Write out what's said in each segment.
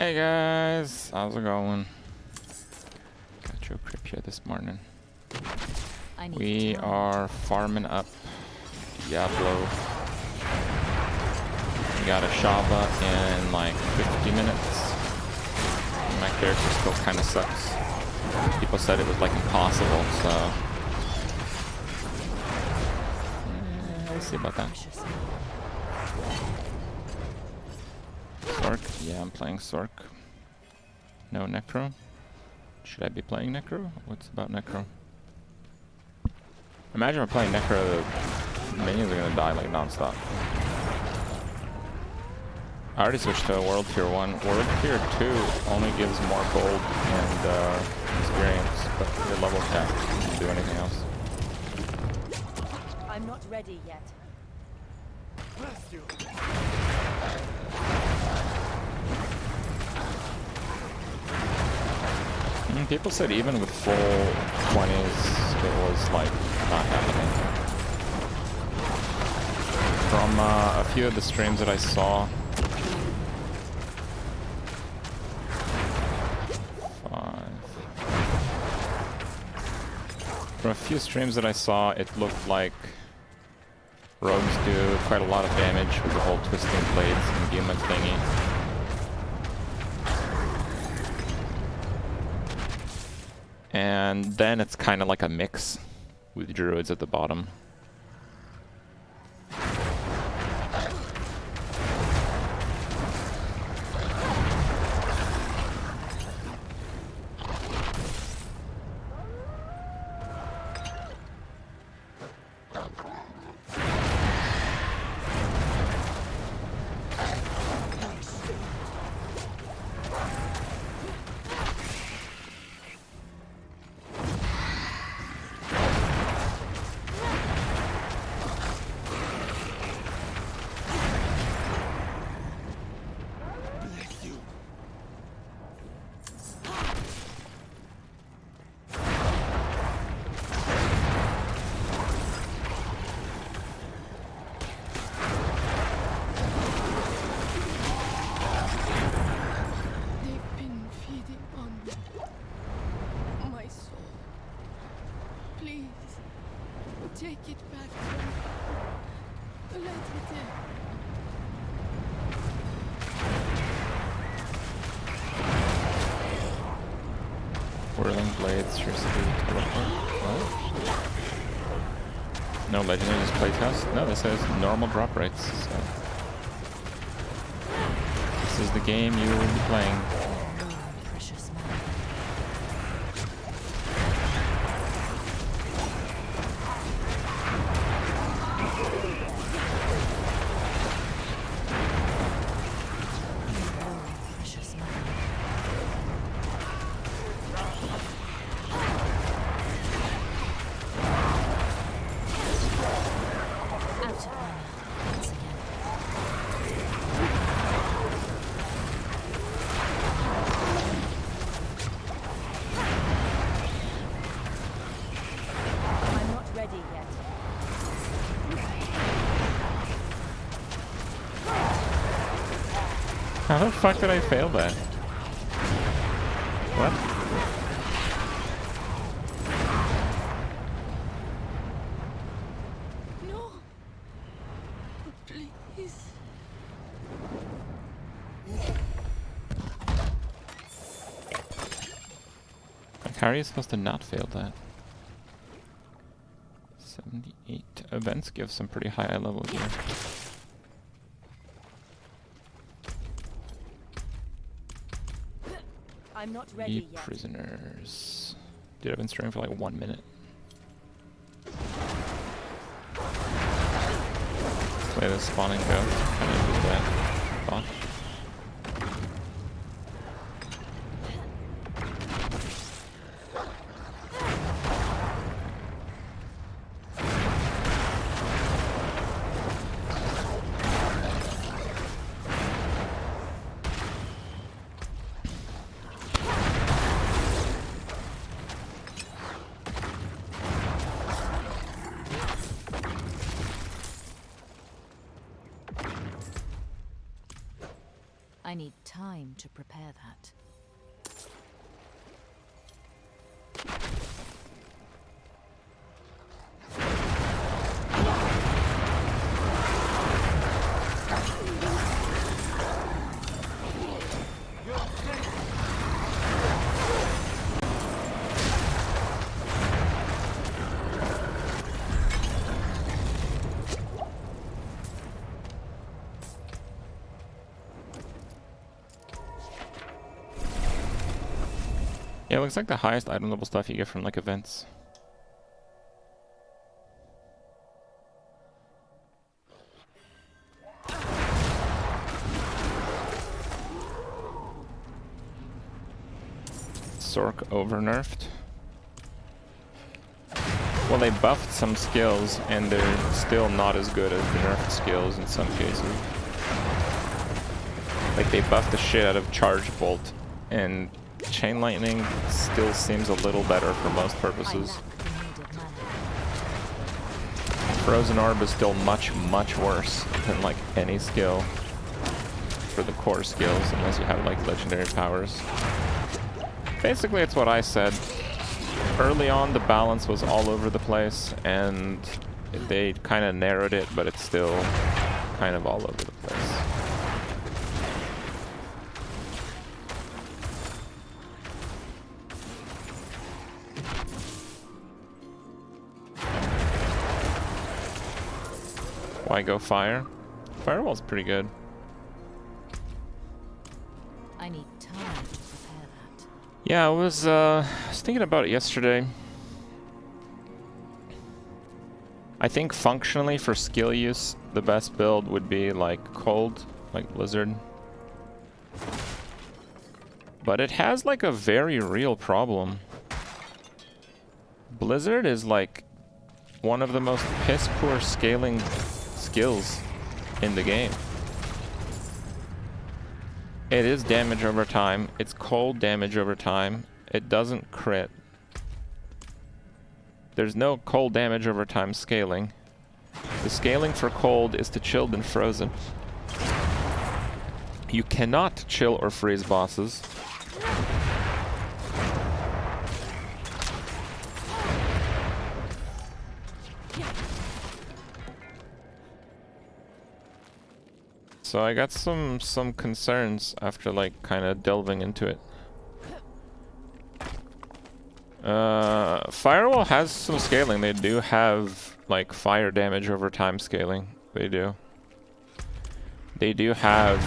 Hey guys, how's it going? Got your Kripp here this morning. We are farming up Diablo. We got a Shava in like 50 minutes. My character still kind of sucks. People said it was like impossible, so we'll see about that. Sorc? Yeah, I'm playing Sorc. No Necro? Should I be playing Necro? What's about Necro? Imagine we're playing Necro, the minions are gonna die like non-stop. I already switched to a World Tier 1. World Tier 2 only gives more gold and experience, but your level cap doesn't do anything else. I'm not ready yet. Bless you. People said even with full 20s, it was like not happening. From a few of the streams that I saw, from a few streams that I saw, it looked like rogues do quite a lot of damage with the whole twisting blades and Guma thingy. And then it's kind of like a mix with druids at the bottom. Take it back from me. Let it in. Whirling blades, sure teleport. What? No legendary just playtest? No, this says normal drop rates. So this is the game you will be playing. How the fuck did I fail that? What? No. Please. Like, how are you supposed to not fail that? 78 events give some pretty high level gear. I'm not ready yet. Prisoners. Dude, I've been streaming for like 1 minute. Play the spawning go. Kind of do that. Bot. I need time to prepare that. Yeah, it looks like the highest item level stuff you get from like events. Sorc over nerfed. Well, they buffed some skills and they're still not as good as the nerfed skills in some cases. Like they buffed the shit out of Charge Bolt, and Chain Lightning still seems a little better for most purposes. Frozen Orb is still much, much worse than like any skill for the core skills, unless you have like legendary powers. Basically, it's what I said. Early on, the balance was all over the place, and they kind of narrowed it, but it's still kind of all over the place. Why go fire? Firewall's pretty good. I need time to prepare that. Yeah, I was thinking about it yesterday. I think functionally for skill use, the best build would be like cold, like Blizzard. But it has like a very real problem. Blizzard is like one of the most piss poor scaling skills in the game. It is damage over time. It's cold damage over time. It doesn't crit. There's no cold damage over time scaling. The scaling for cold is to chilled and frozen. You cannot chill or freeze bosses. So I got some concerns after like kind of delving into it. Firewall has some scaling. They do have like fire damage over time scaling. They do. They do have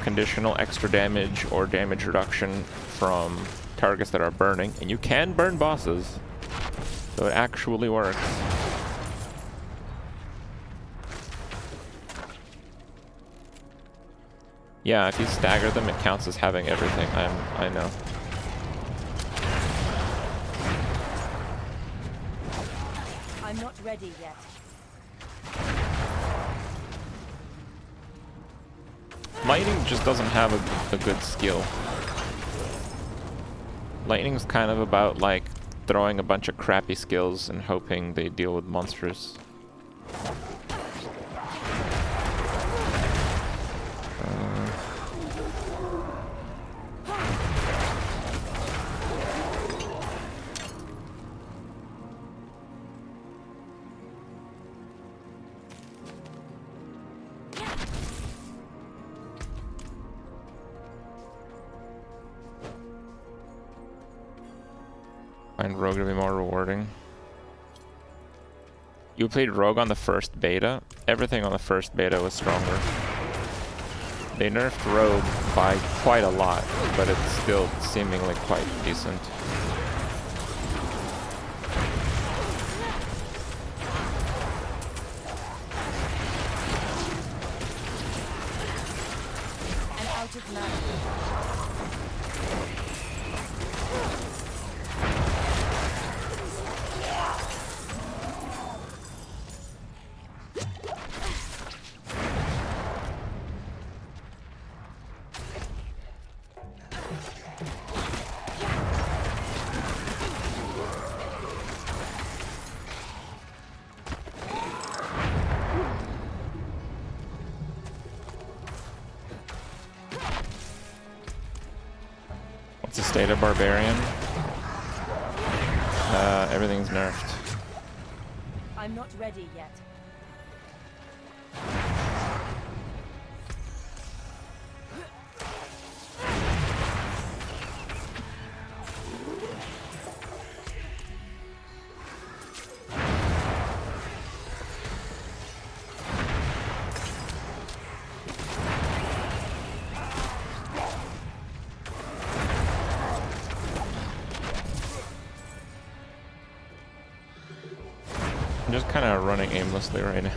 conditional extra damage or damage reduction from targets that are burning, and you can burn bosses. So it actually works. Yeah, if you stagger them, it counts as having everything. I know. I'm not ready yet. Lightning just doesn't have a good skill. Lightning's kind of about like throwing a bunch of crappy skills and hoping they deal with monsters. Find Rogue to be more rewarding. You played Rogue on the first beta? Everything on the first beta was stronger. They nerfed Rogue by quite a lot, but it's still seemingly quite decent. I'm out of mana. What's the state of Barbarian? Everything's nerfed. I'm not ready yet. I'm just kind of running aimlessly right now.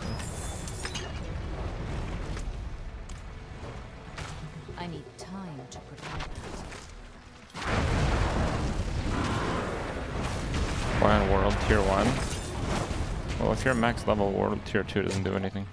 I need time to prepare that. Why on World Tier 1? Well, if you're max level, World Tier 2 doesn't do anything.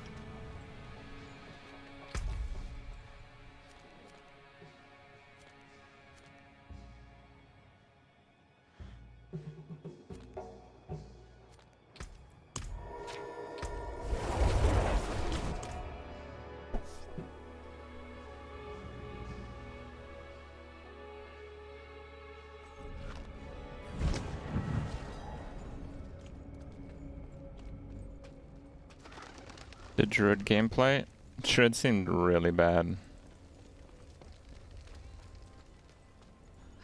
The Druid gameplay? Druid seemed really bad.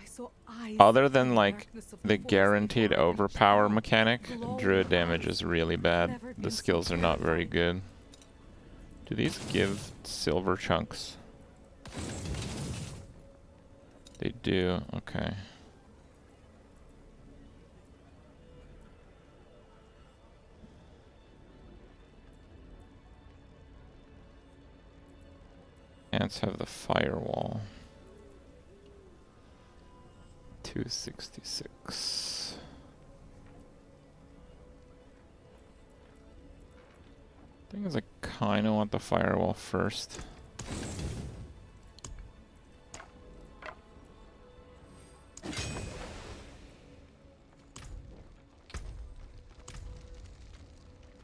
I saw eyes Other in than the like darkness of the forest guaranteed before I overpower shot. mechanic, Glowing Druid damage eyes. is really bad. Never The been so skills are not very terrifying. good. Do these give silver chunks? They do, okay. Ants have the firewall. 266. Thing is, I kind of want the firewall first.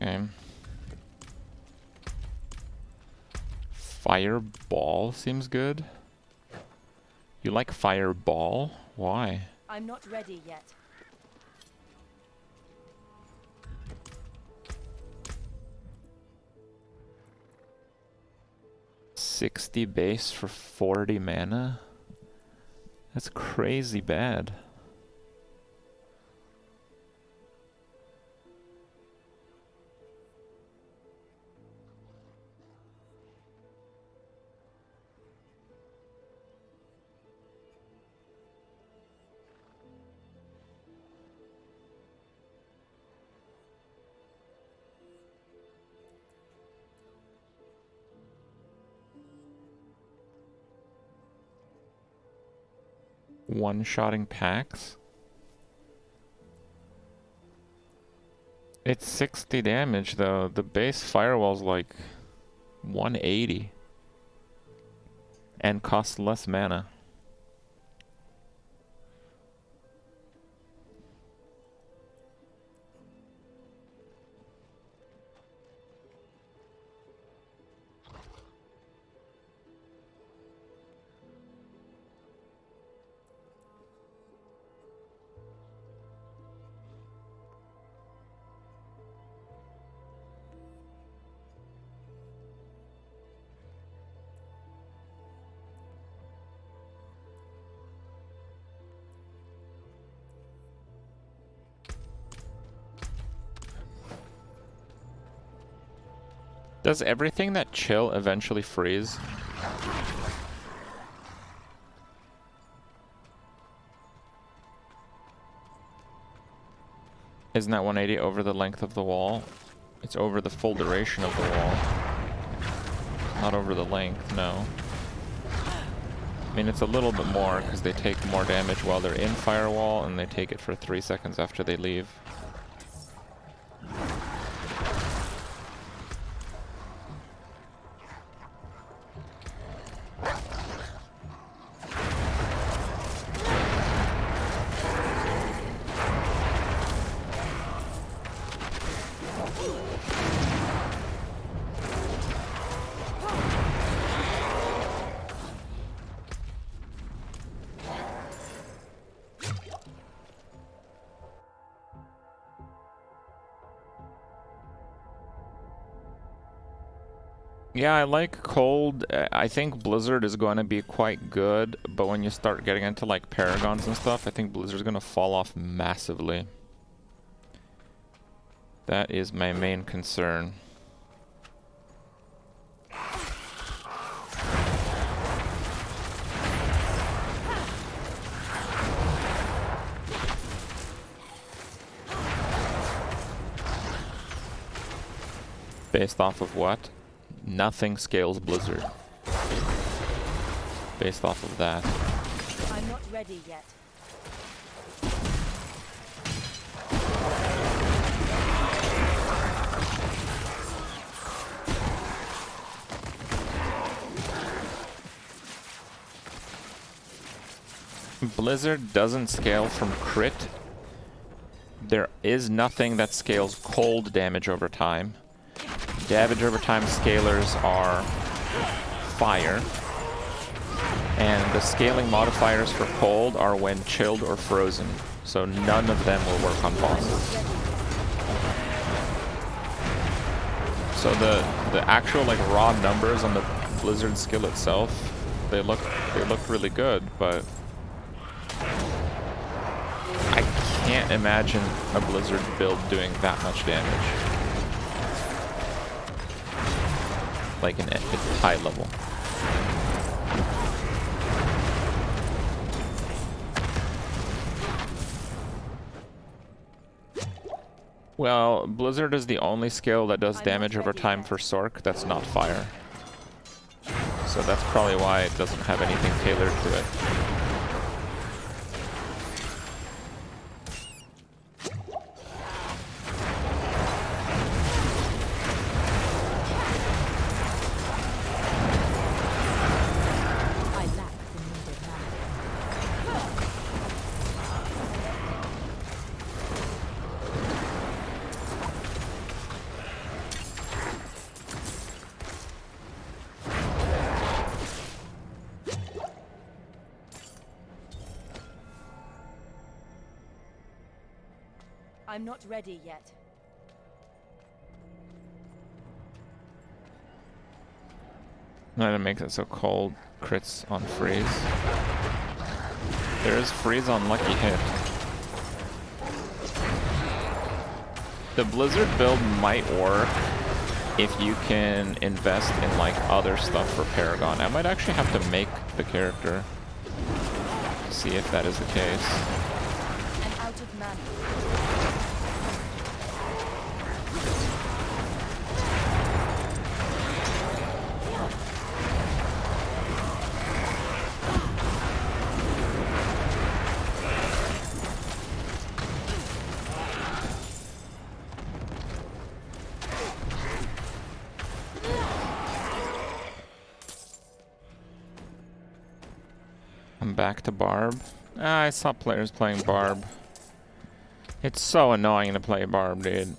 Okay. Fireball seems good. You like fireball? Why? I'm not ready yet. $60 base for 40 mana? That's crazy bad. One-shotting packs? It's 60 damage though. The base firewall's like 180. And costs less mana. Does everything that chill eventually freeze? Isn't that 180 over the length of the wall? It's over the full duration of the wall. Not over the length, no. I mean, it's a little bit more because they take more damage while they're in firewall and they take it for 3 seconds after they leave. Yeah, I like cold. I think Blizzard is going to be quite good, but when you start getting into like Paragons and stuff, I think Blizzard's going to fall off massively. That is my main concern. Based off of what? Nothing scales Blizzard. Based off of that. I'm not ready yet. Blizzard doesn't scale from crit. There is nothing that scales cold damage over time. Damage over time scalars are fire. And the scaling modifiers for cold are when chilled or frozen. So none of them will work on bosses. So the actual like raw numbers on the Blizzard skill itself, they look really good, but I can't imagine a Blizzard build doing that much damage. Like at high level. Well, Blizzard is the only skill that does damage over time for Sorc that's not fire. So that's probably why it doesn't have anything tailored to it. I'm not ready yet. That makes it so cold. Crits on freeze. There is freeze on lucky hit. The Blizzard build might work if you can invest in like other stuff for Paragon. I might actually have to make the character to see if that is the case. I'm out of mana. I'm back to Barb. I saw players playing Barb. It's so annoying to play Barb, dude.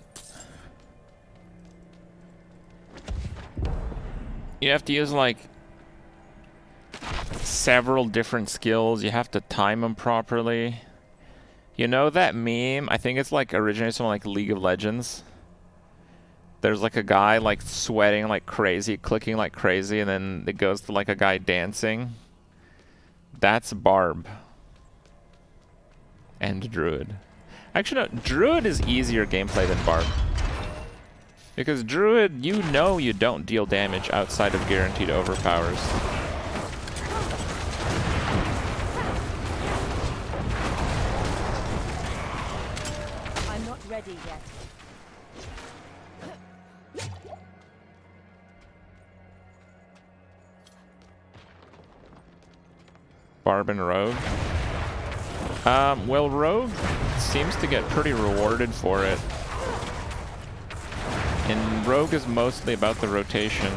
You have to use like several different skills. You have to time them properly. You know that meme? I think it's like originates from like League of Legends. There's like a guy like sweating like crazy, clicking like crazy, and then it goes to like a guy dancing. That's Barb. And Druid. Actually, no, Druid is easier gameplay than Barb. Because Druid, you know you don't deal damage outside of guaranteed overpowers. I'm not ready yet. Barb and Rogue. Well, Rogue seems to get pretty rewarded for it. And Rogue is mostly about the rotation.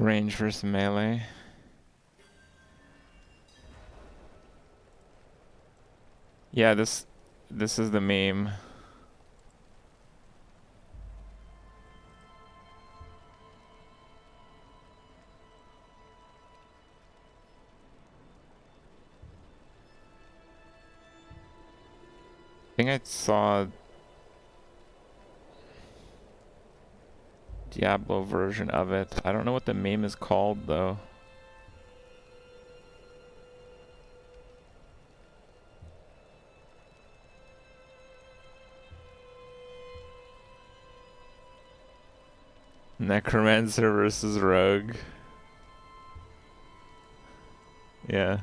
Range versus melee. Yeah, this is the meme. I think I saw Diablo version of it. I don't know what the meme is called though. Necromancer versus Rogue. Yeah.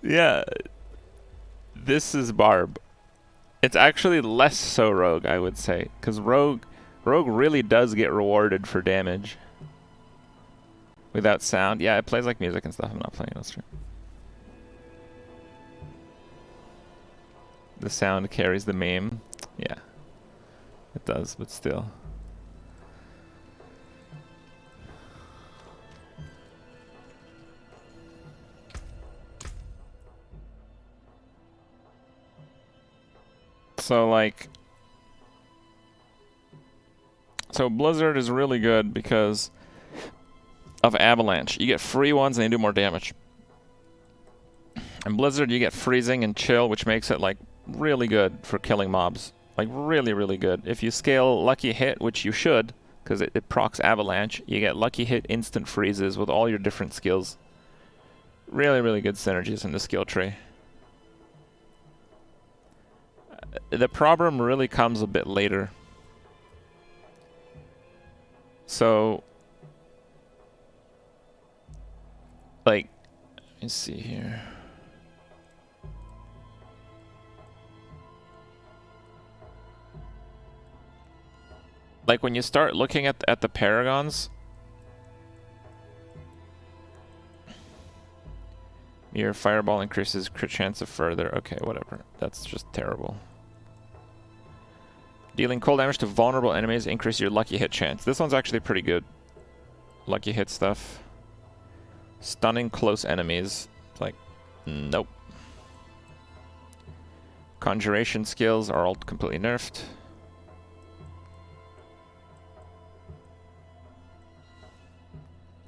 Yeah. This is Barb. It's actually less so Rogue, I would say, because Rogue really does get rewarded for damage. Without sound. Yeah, it plays like music and stuff. I'm not playing those. The sound carries the meme. Yeah. It does, but still. So like, so Blizzard is really good because of Avalanche. You get free ones and they do more damage. And Blizzard, you get freezing and chill, which makes it like really good for killing mobs. Like really, really good. If you scale Lucky Hit, which you should, because it procs Avalanche, you get Lucky Hit instant freezes with all your different skills. Really, really good synergies in the skill tree. The problem really comes a bit later. So, like, let me see here. Like when you start looking at the paragons, your fireball increases crit chance of further. Okay, whatever. That's just terrible. Dealing cold damage to vulnerable enemies increase your lucky hit chance. This one's actually pretty good. Lucky hit stuff. Stunning close enemies. It's like, nope. Conjuration skills are all completely nerfed.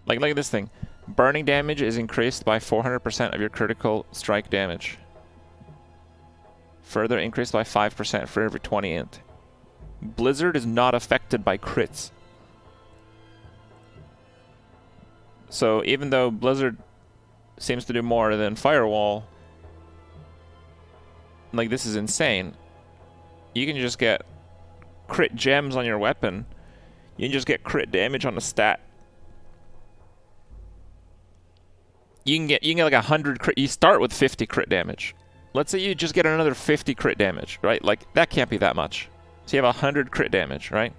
Like, look at this thing. Burning damage is increased by 400% of your critical strike damage. Further increased by 5% for every 20 int. Blizzard is not affected by crits. So even though Blizzard seems to do more than Firewall, like this is insane. You can just get crit gems on your weapon. You can just get crit damage on the stat. You can get like 100 crit. You start with 50 crit damage. Let's say you just get another 50 crit damage, right? Like that can't be that much. So you have 100 crit damage, right?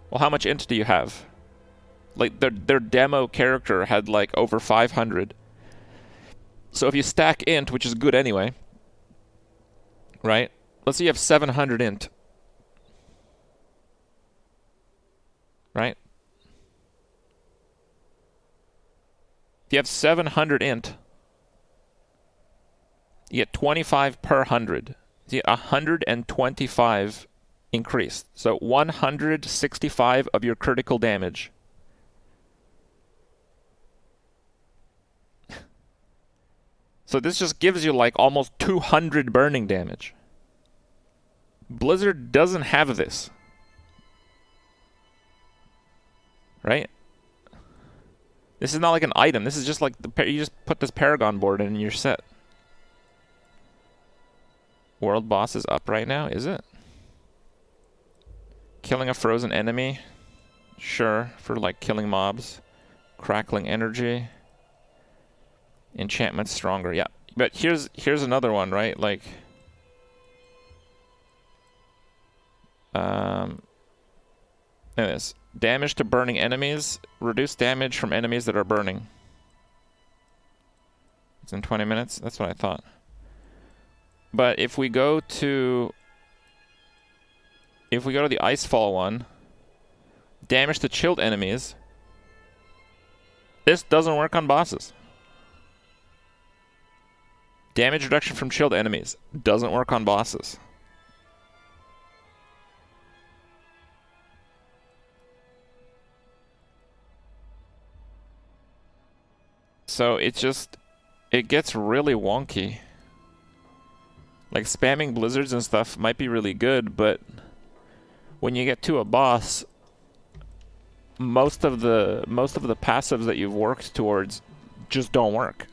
Well, how much int do you have? Like their demo character had like over 500. So if you stack int, which is good anyway, right? Let's say you have 700 int. Right? If you have 700 int, you get 25 per 100. You get 125 increased. So 165 of your critical damage. So this just gives you like almost 200 burning damage. Blizzard doesn't have this. Right? This is not like an item. This is just like you just put this Paragon board in and you're set. World boss is up right now, is it? Killing a frozen enemy. Sure, for like killing mobs. Crackling energy. Enchantment stronger, yeah. But here's another one, right? Like, anyways, damage to burning enemies. Reduce damage from enemies that are burning. It's in 20 minutes. That's what I thought. But if we go to the Icefall one, damage to chilled enemies. This doesn't work on bosses. Damage reduction from chilled enemies doesn't work on bosses. So it gets really wonky. Like spamming blizzards and stuff might be really good, but when you get to a boss, most of the passives that you've worked towards just don't work.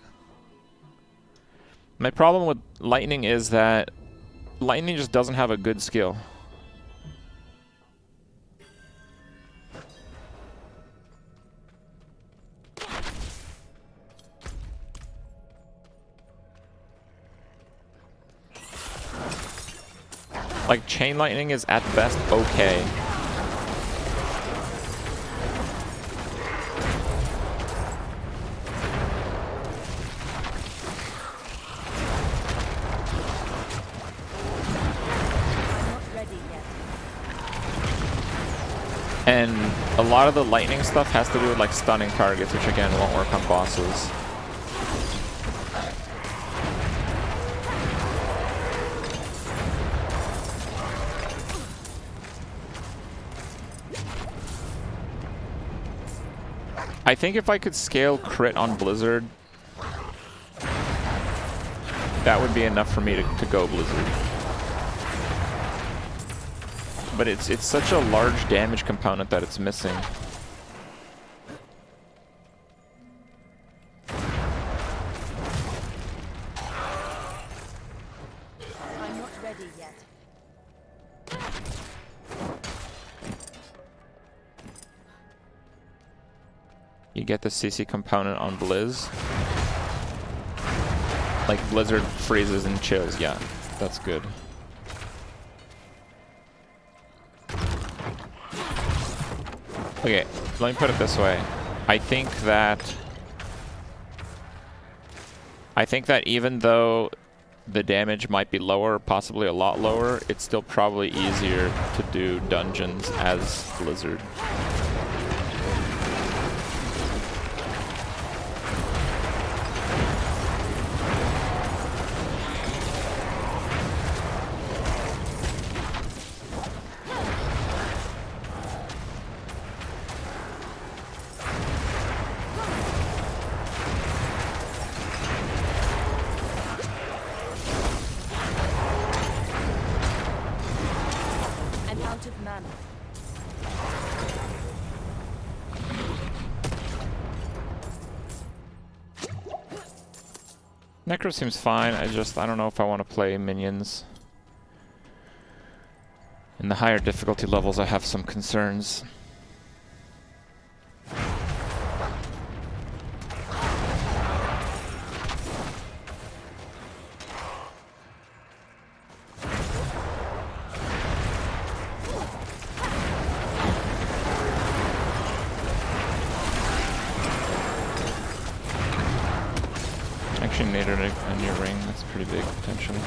My problem with lightning is that lightning just doesn't have a good skill. Like, chain lightning is at best okay. And a lot of the lightning stuff has to do with like stunning targets, which again won't work on bosses. I think if I could scale crit on Blizzard, that would be enough for me to go Blizzard. But it's such a large damage component that it's missing. I'm not ready yet. You get the CC component on Blizz. Like Blizzard freezes and chills, yeah, that's good. Okay, let me put it this way. I think that even though the damage might be lower, possibly a lot lower, it's still probably easier to do dungeons as Blizzard. Necro seems fine, I don't know if I want to play minions. In the higher difficulty levels I have some concerns. Actually, nader a new ring, that's pretty big, potentially.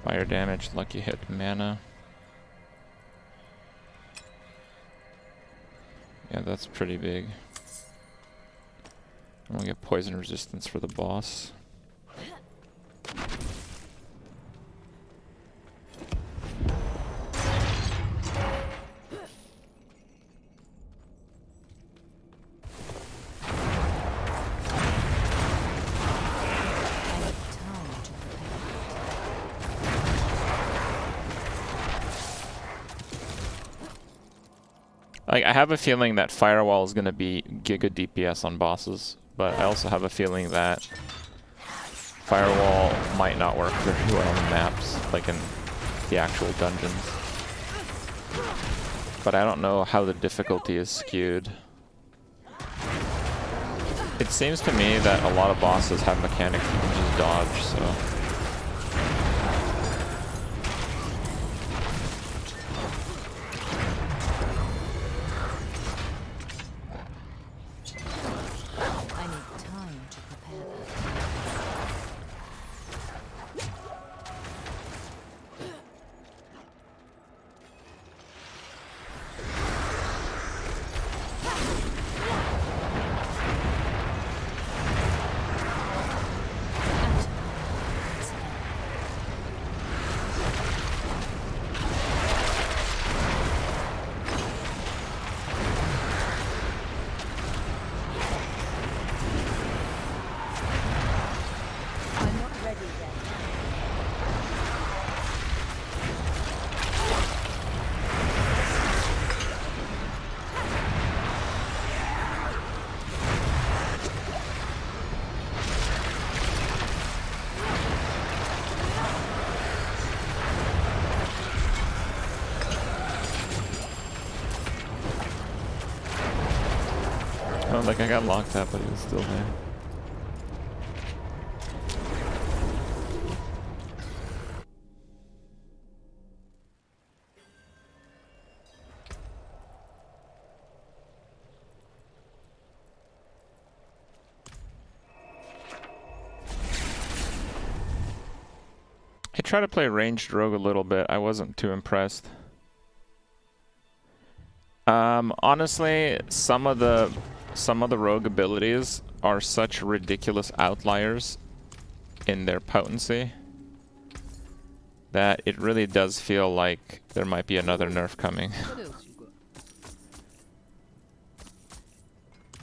Fire damage, lucky hit, mana. Yeah, that's pretty big. And we'll get poison resistance for the boss. Like, I have a feeling that Firewall is going to be giga DPS on bosses, but I also have a feeling that Firewall might not work very well on maps, like in the actual dungeons. but I don't know how the difficulty is skewed. It seems to me that a lot of bosses have mechanics you can just dodge, so... I need time to prepare that. I'm not ready yet. Oh, like I got locked up, but he was still there. I tried to play ranged rogue a little bit. I wasn't too impressed. Honestly, some of the rogue abilities are such ridiculous outliers in their potency that it really does feel like there might be another nerf coming. What else you got?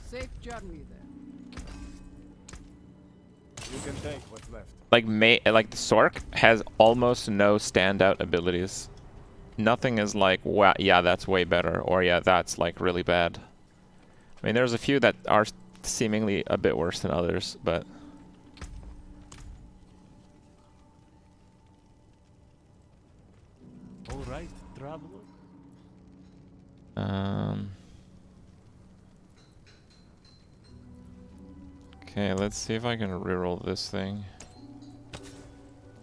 Safe journey there. You can take what's left. Like the Sorc has almost no standout abilities. Nothing is like, wow, yeah, that's way better, or yeah, that's like really bad. I mean, there's a few that are seemingly a bit worse than others, but All right, traveler. Okay, let's see if I can reroll this thing.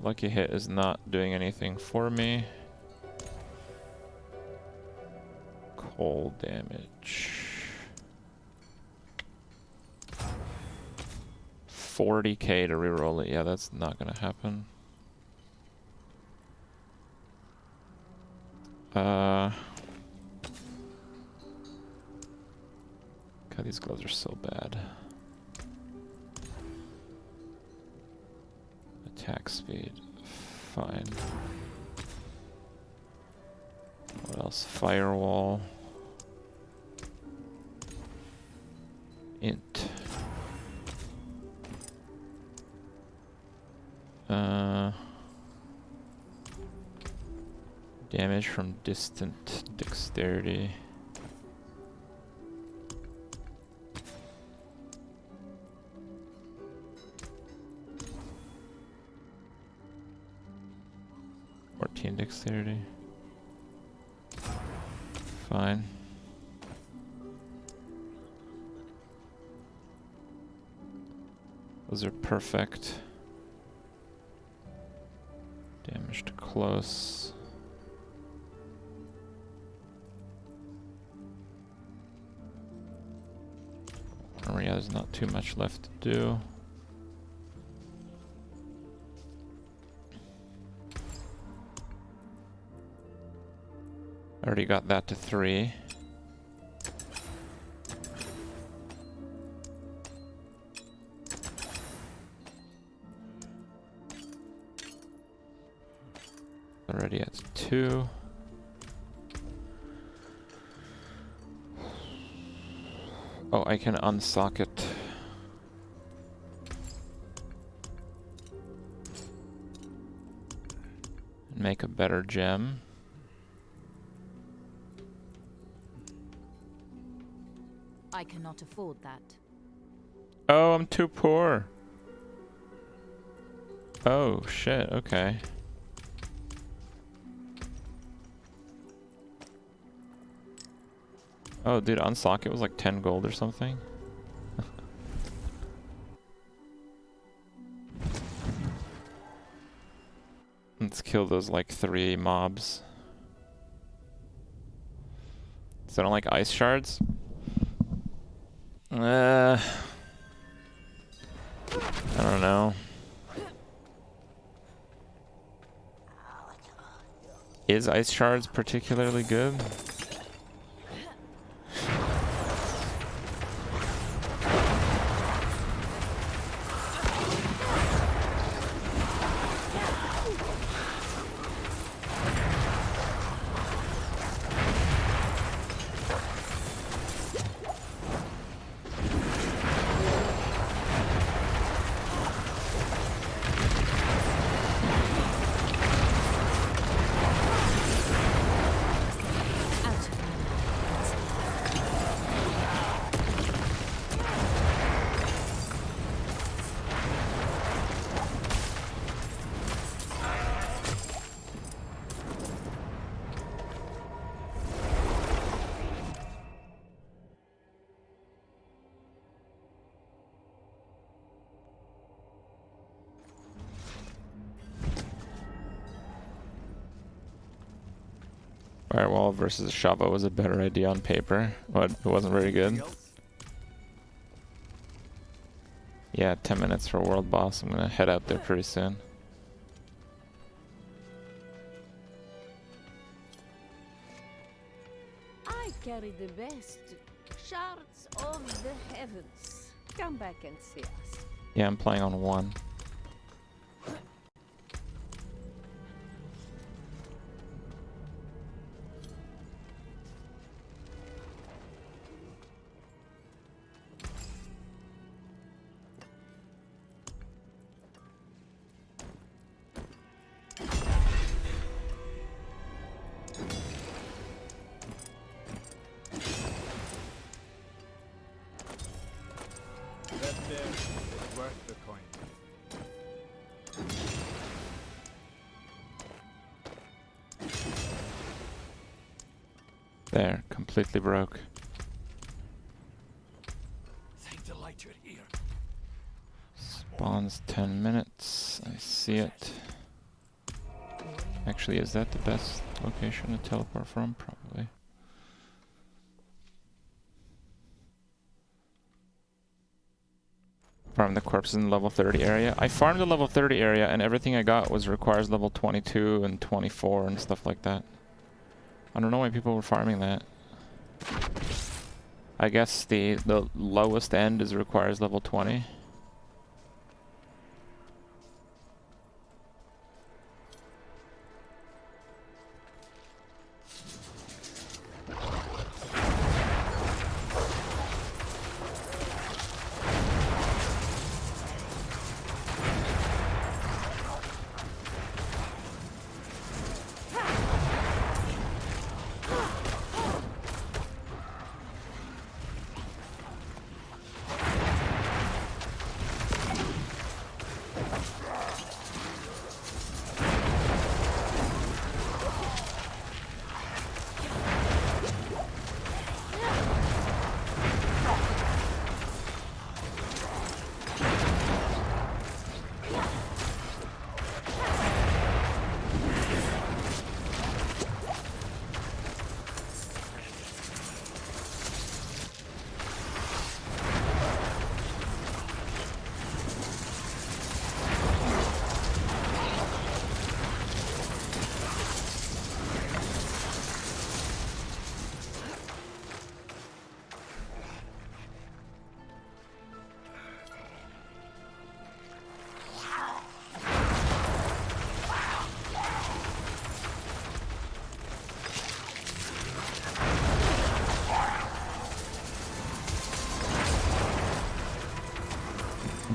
Lucky hit is not doing anything for me. Cold damage. 40k to reroll it. Yeah, that's not gonna happen. God, these gloves are so bad. Attack speed. Fine. What else? Firewall. Int. Damage from distant dexterity. Dexterity. Fine. Those are perfect. Damage to close. Oh yeah, there's not too much left to do. Already got that to 3. Already at 2. Oh, I can unsock it. And make a better gem. I cannot afford that. Oh, I'm too poor. Oh, shit, okay. Oh, dude, unlock it was like 10 gold or something. Let's kill those like 3 mobs. So I don't like ice shards. I don't know. Is ice shards particularly good? Out of Firewall versus Shava was a better idea on paper, but it wasn't very good. Yeah, 10 minutes for world boss. I'm gonna head out there pretty soon. I carry the best shards of the heavens. Come back and see us. Yeah, I'm playing on 1. That there is worth the coin. There, completely broke. Thank the light you're here. Spawns 10 minutes. I see it. Actually, is that the best location to teleport from? Probably. Farm the corpses in the level 30 area. I farmed the level 30 area and everything I got was requires level 22 and 24 and stuff like that. I don't know why people were farming that. I guess the lowest end is requires level 20.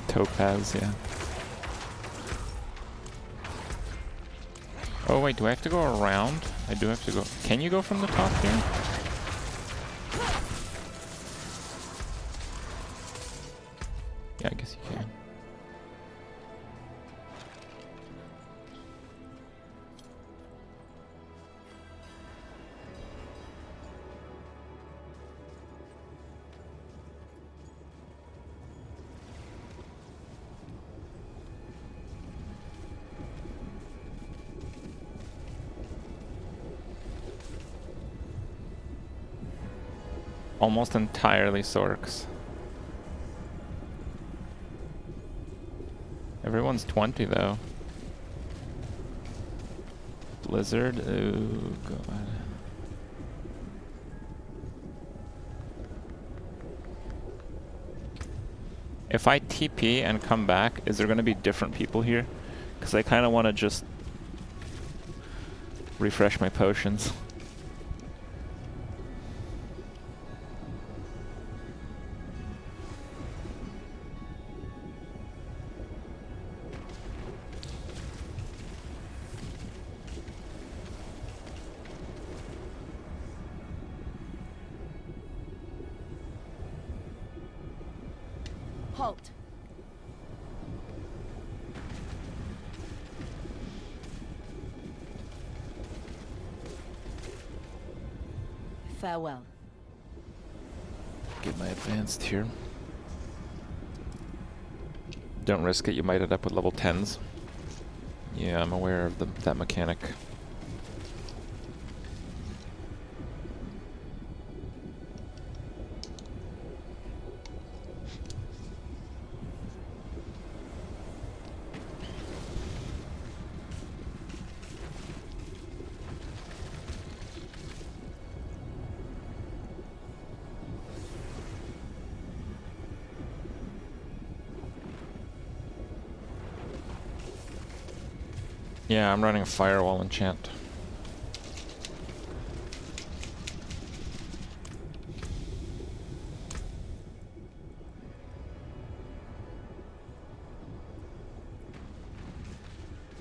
Topaz, yeah. Oh wait, do I have to go around? I do have to go. Can you go from the top here? Yeah, I guess you can. almost entirely Sorcs. Everyone's 20 though. Blizzard, oh god. If I TP and come back, is there going to be different people here? Because I kind of want to just refresh my potions. Halt. Farewell. Get my advanced here. Don't risk it, you might end up with level 10s. Yeah, I'm aware of that mechanic. Yeah, I'm running a firewall enchant.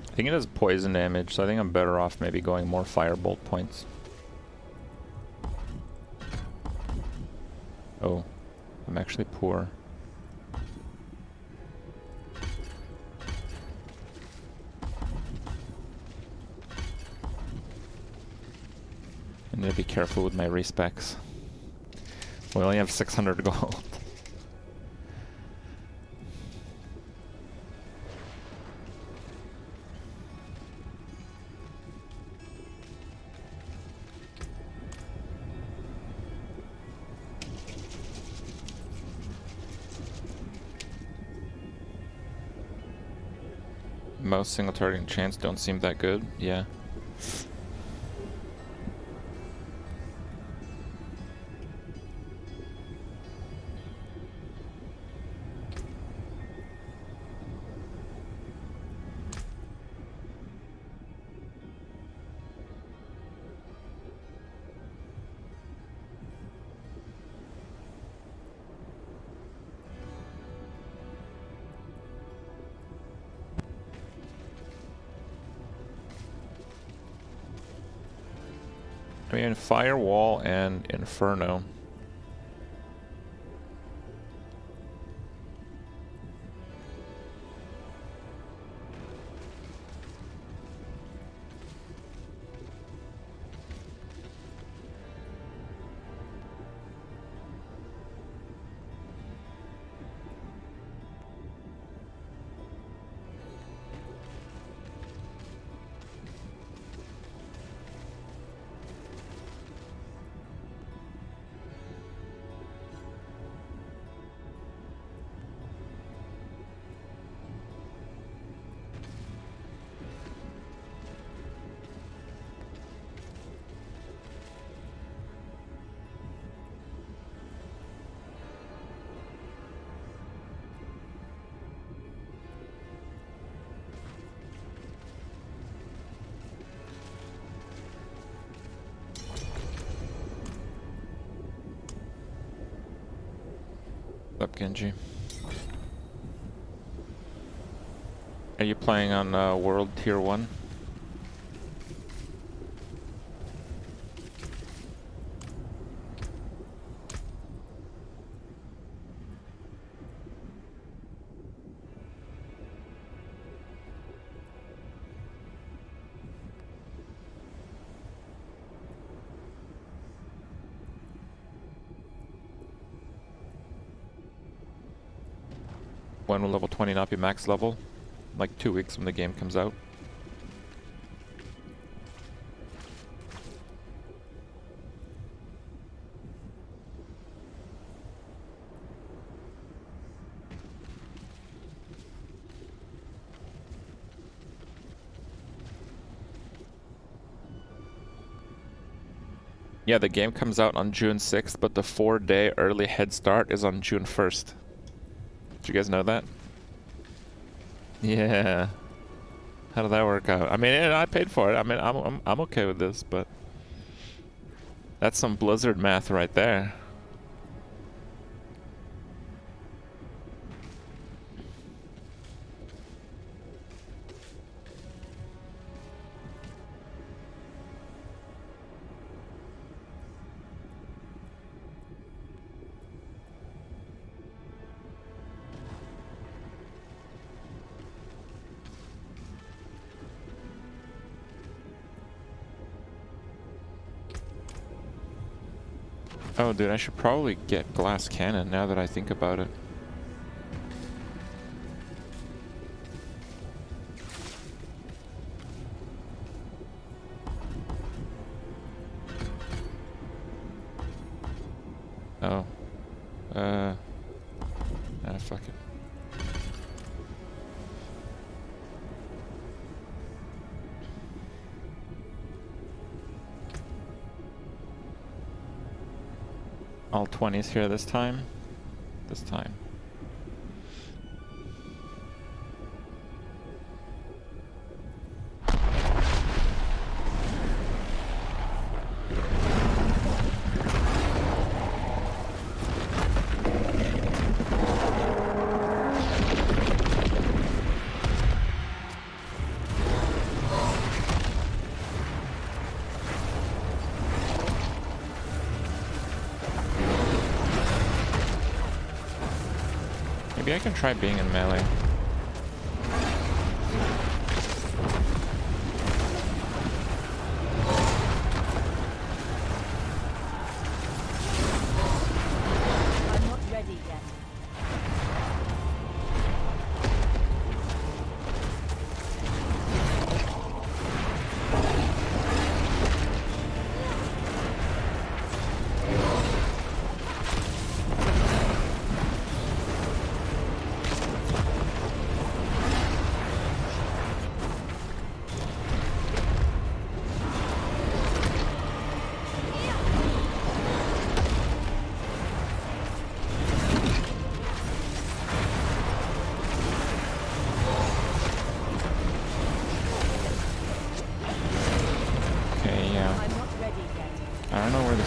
I think it does poison damage, so I think I'm better off maybe going more firebolt points. Oh, I'm actually poor. I need to be careful with my respecs. We only have 600 gold. Most single target enchants don't seem that good, yeah. I mean, Firewall and Inferno. Up, Genji. Are you playing on World Tier 1? When will level 20 not be max level? Like 2 weeks when the game comes out. Yeah, the game comes out on June 6th, but the 4-day early head start is on June 1st. Did you guys know that? Yeah. How did that work out? I mean, I paid for it. I mean, I'm okay with this, but that's some Blizzard math right there. Oh, dude, I should probably get glass cannon now that I think about it. Oh. Fuck it. All 20s here this time. This time. Maybe I can try being in melee. I'm not ready yet.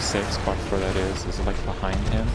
Safe spot for that is it like behind him?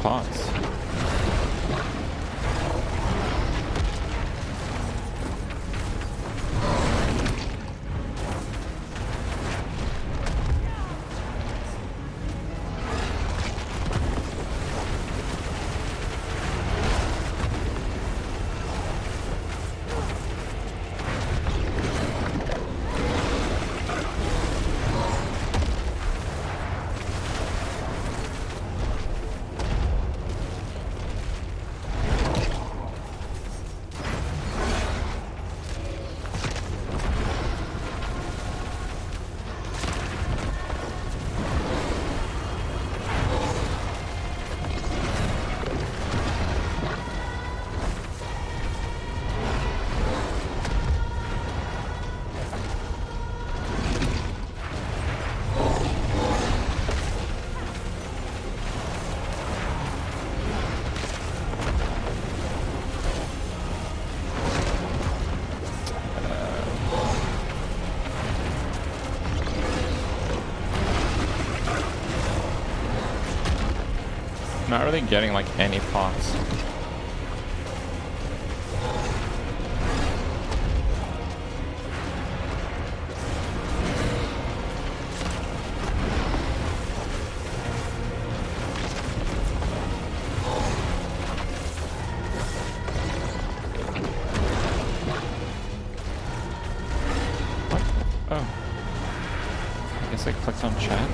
pots. Not really getting like any pots. Oh. I guess I clicked on chat.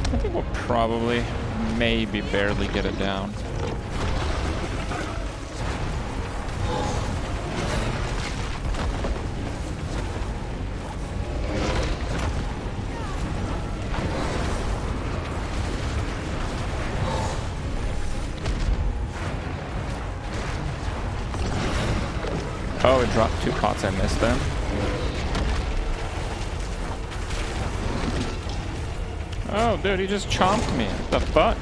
I think we'll probably, maybe barely get it down. Oh, it dropped 2 pots. I missed them. Oh, dude, he just chomped me. What the fuck?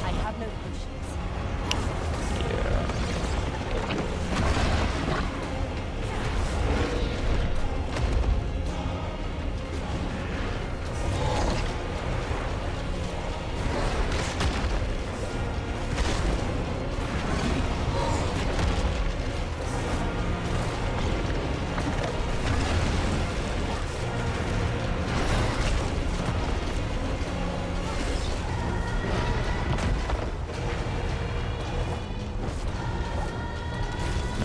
I have no potions.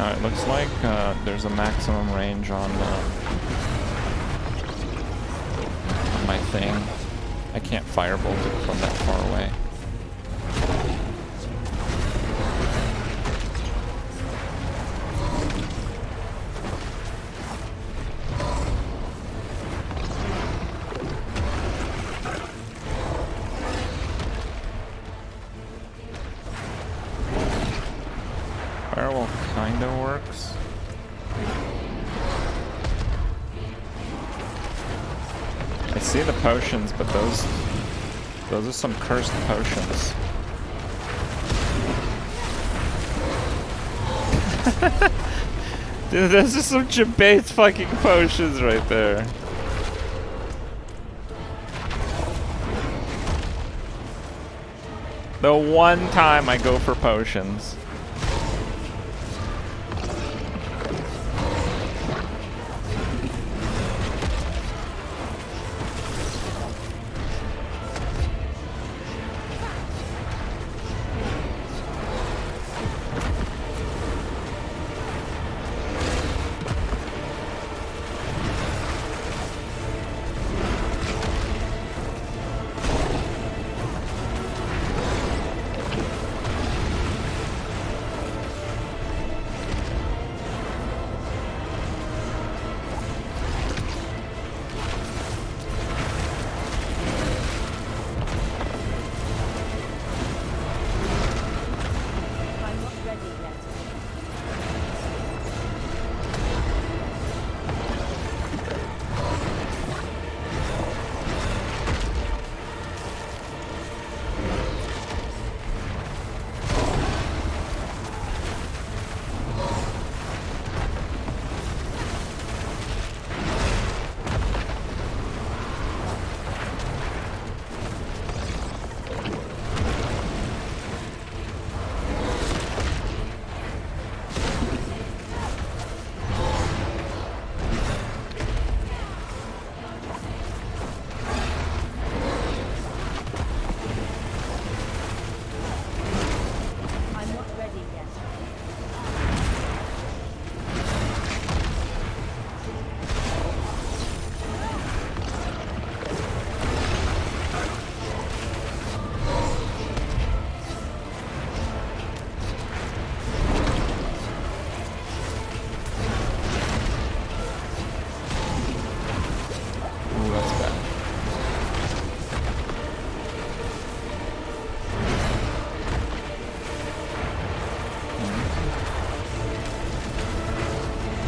It looks like there's a maximum range on my thing. I can't firebolt it from that far away. Firewall kinda works. I see the potions, but those are some cursed potions. Dude, those are some Jabate fucking potions right there. The one time I go for potions.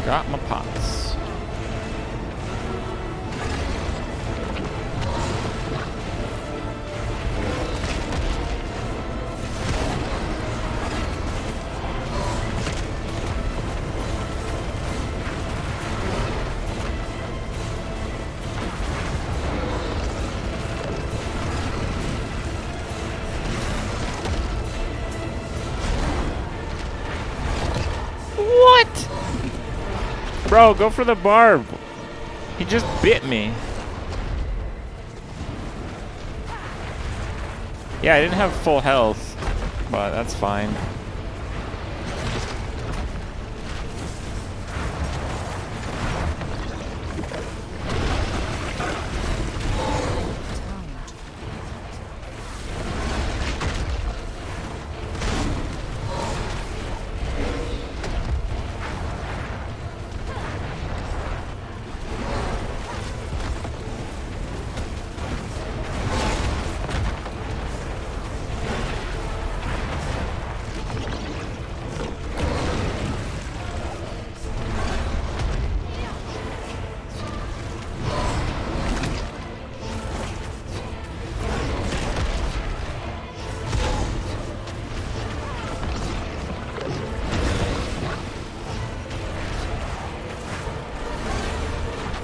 Got my pots. What? Bro, go for the barb. He just bit me. Yeah, I didn't have full health, but that's fine.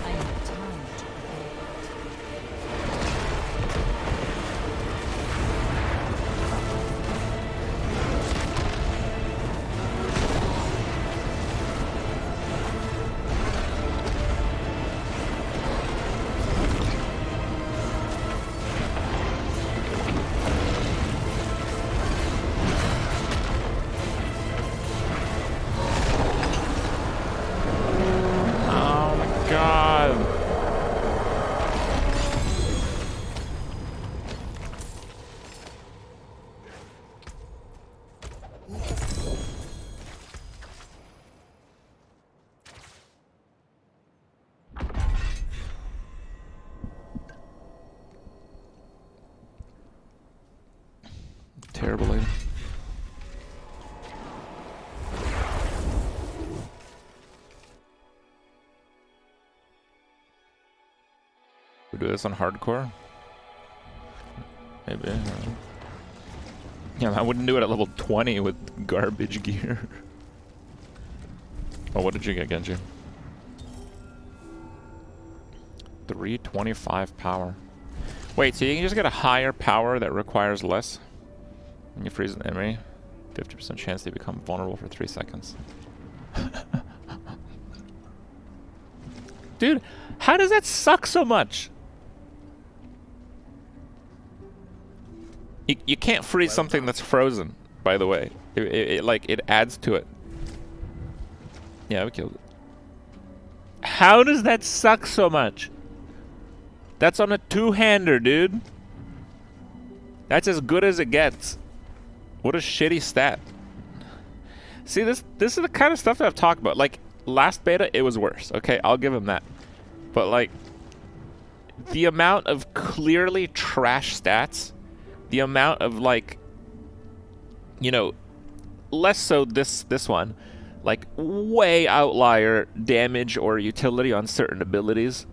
I need time to prepare. Oh my god. Terrible lady. We do this on hardcore? Maybe. Yeah, I wouldn't do it at level 20 with garbage gear. Oh, what did you get, Genji? 325 power. Wait, so you can just get a higher power that requires less? When you freeze an enemy, 50% chance they become vulnerable for 3 seconds. Dude, how does that suck so much? You can't freeze something that's frozen, by the way. It adds to it. Yeah, we killed it. How does that suck so much? That's on a two-hander, dude. That's as good as it gets. What a shitty stat. See, this is the kind of stuff that I've talked about. Like, last beta, it was worse. Okay, I'll give him that. But, like, the amount of clearly trash stats, the amount of, like, you know, less so this one, like, way outlier damage or utility on certain abilities.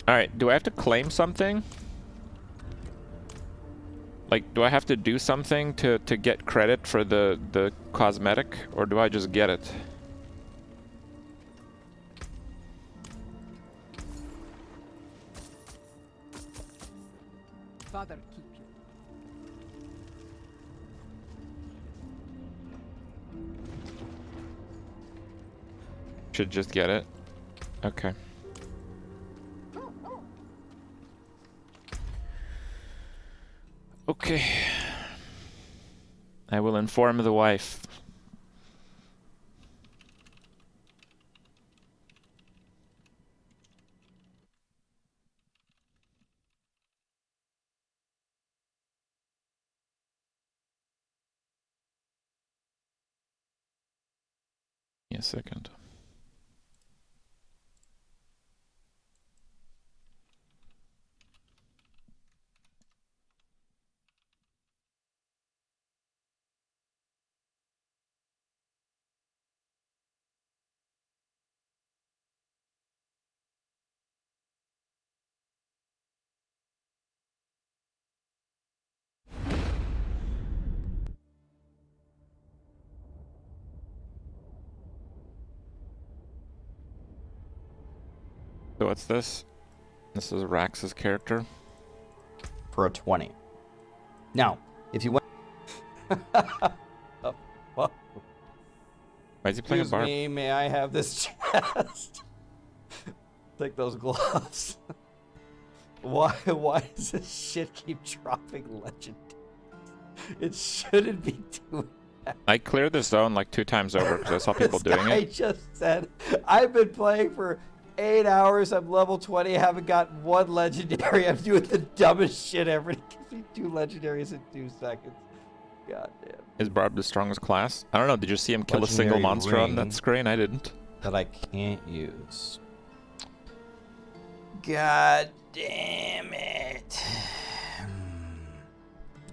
Alright, do I have to claim something? Like, do I have to do something to get credit for the cosmetic, or do I just get it? Father, keep you. Should just get it? Okay. Okay. I will inform the wife. A second. So what's this? This is Rax's character. for a 20. Now, if you went... Oh, well, Why is he playing a excuse barb? me, may I have this chest? Take those gloves. Why does this shit keep dropping legend? It shouldn't be doing that. I cleared the zone like 2 times over because I saw people This doing guy it. just said, I've been playing for 8 hours. I'm level 20. I haven't gotten one legendary. I'm doing the dumbest shit ever. It gives me 2 legendaries in 2 seconds. God damn. Is Barb the strongest class? I don't know. Did you see him kill a single Legendary monster on ring. that screen? I didn't. That I can't use. God damn it.